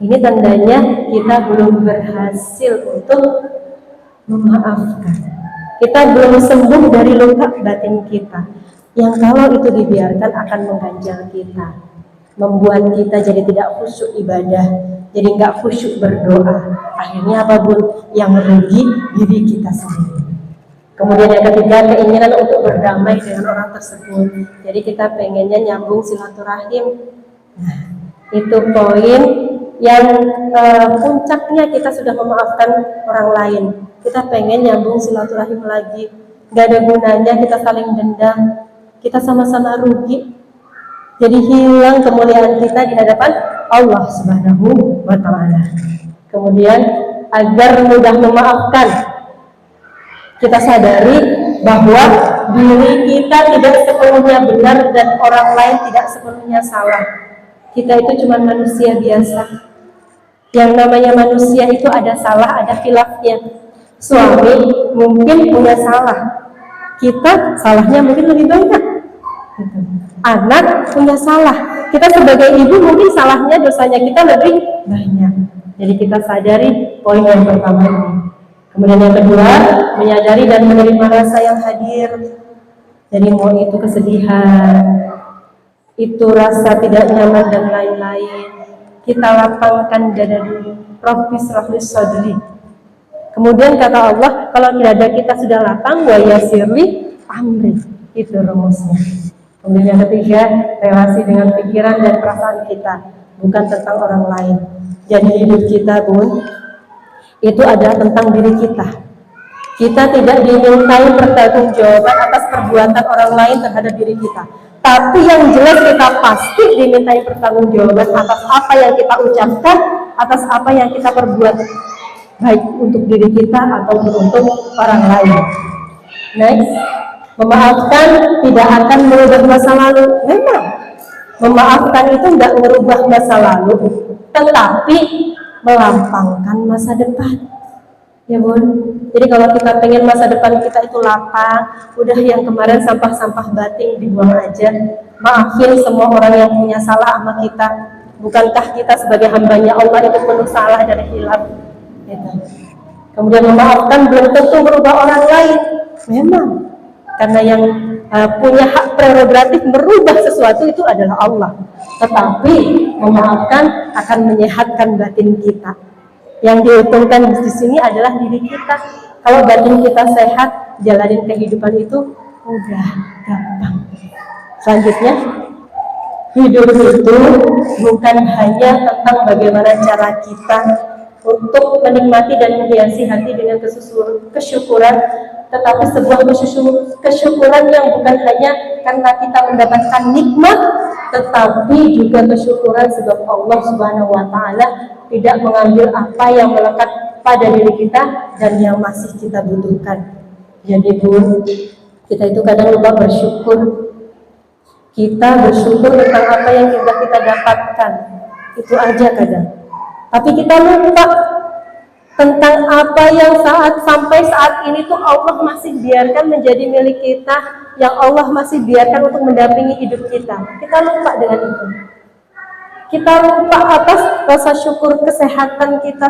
ini tandanya kita belum berhasil untuk memaafkan. Kita belum sembuh dari luka batin kita, yang kalau itu dibiarkan akan mengganjal kita, membuat kita jadi tidak khusyuk ibadah, jadi nggak khusyuk berdoa. Akhirnya apa Bun? Yang merugi diri kita sendiri. Kemudian yang ketiga, keinginan untuk berdamai dengan orang tersebut. Jadi kita pengennya nyambung silaturahim. Nah, itu poin yang puncaknya kita sudah memaafkan orang lain. Kita pengen nyambung silaturahim lagi. Gak ada gunanya kita saling dendam. Kita sama-sama rugi. Jadi hilang kemuliaan kita di hadapan Allah Subhanahu wa Ta'ala. Kemudian agar mudah memaafkan, kita sadari bahwa diri kita tidak sepenuhnya benar dan orang lain tidak sepenuhnya salah. Kita itu cuma manusia biasa. Yang namanya manusia itu ada salah, ada khilafnya. Suami mungkin punya salah, kita salahnya mungkin lebih banyak. Anak punya salah, kita sebagai ibu mungkin salahnya, dosanya kita lebih banyak. Jadi kita sadari poin yang pertama ini. Kemudian yang kedua, menyadari dan menerima rasa yang hadir. Jadi mau itu kesedihan, itu rasa tidak nyaman dan lain-lain, kita lapangkan dada dulu. Rabbis rahlis sadri. Kemudian kata Allah, kalau dada kita sudah lapang, wa yasirli amri. Itu rumusnya. Kemudian yang ketiga, relasi dengan pikiran dan perasaan kita, bukan tentang orang lain. Jadi hidup kita Bun, itu adalah tentang diri kita. Kita tidak dimintai pertanggungjawaban atas perbuatan orang lain terhadap diri kita. Tapi yang jelas kita pasti dimintai pertanggungjawaban atas apa yang kita ucapkan, atas apa yang kita perbuat, baik untuk diri kita ataupun untuk orang lain. Next, memaafkan tidak akan merubah masa lalu. Memang memaafkan itu nggak merubah masa lalu, tetapi melampangkan masa depan. Ya Bun, jadi kalau kita pengen masa depan kita itu lapang, udah yang kemarin sampah-sampah batin dibuang aja. Maafin semua orang yang punya salah sama kita. Bukankah kita sebagai hambanya Allah itu penuh salah dari hilaf? Gitu. Kemudian memaafkan belum tentu merubah orang lain. Memang, karena yang punya hak prerogatif merubah sesuatu itu adalah Allah. Tetapi memaafkan akan menyehatkan batin kita. Yang diuntungkan di sini adalah diri kita. Kalau batin kita sehat, jalanin kehidupan itu udah gampang. Selanjutnya, hidup itu bukan hanya tentang bagaimana cara kita untuk menikmati dan menghiasi hati dengan kesyukuran, tetapi sebuah kesyukuran yang bukan hanya karena kita mendapatkan nikmat, tetapi juga kesyukuran sebab Allah Subhanahu wa Ta'ala tidak mengambil apa yang melekat pada diri kita dan yang masih kita butuhkan. Jadi Bun, kita itu kadang lupa bersyukur. Kita bersyukur tentang apa yang sudah kita dapatkan, itu aja kadang. Tapi kita lupa tentang apa yang sampai saat ini tuh Allah masih biarkan menjadi milik kita, yang Allah masih biarkan untuk mendampingi hidup kita. Kita lupa dengan itu. Kita lupa atas rasa syukur kesehatan kita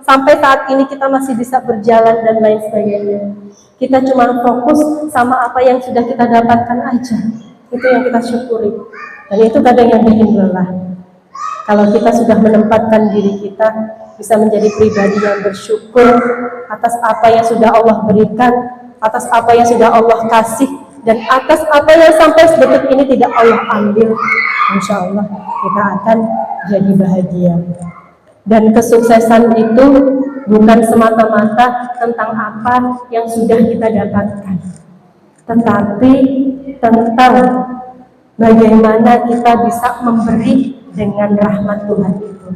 sampai saat ini kita masih bisa berjalan dan lain sebagainya. Kita cuma fokus sama apa yang sudah kita dapatkan aja. Itu yang kita syukuri. Dan itu kadang yang bikin lelah. Kalau kita sudah menempatkan diri kita bisa menjadi pribadi yang bersyukur atas apa yang sudah Allah berikan, atas apa yang sudah Allah kasih, dan atas apa yang sampai sedetik ini tidak Allah ambil, insya Allah kita akan jadi bahagia. Dan kesuksesan itu bukan semata-mata tentang apa yang sudah kita dapatkan, tetapi tentang bagaimana kita bisa memberi dengan rahmat Tuhan itu.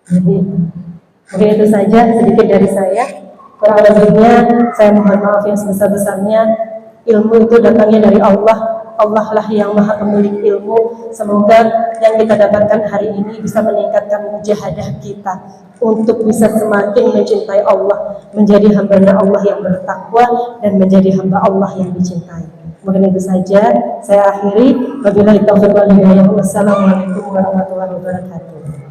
Jadi mungkin itu saja sedikit dari saya. Kurang lebihnya saya mohon maaf yang sebesar-besarnya. Ilmu itu datangnya dari Allah. Allah lah yang maha pemilik ilmu. Semoga yang kita dapatkan hari ini bisa meningkatkan mujahadah kita, untuk bisa semakin mencintai Allah, menjadi hamba Allah yang bertakwa dan menjadi hamba Allah yang dicintai. Mungkin itu saja saya akhiri. Wabillahi taufiq wal hidayah. Wassalamualaikum warahmatullahi wabarakatuh.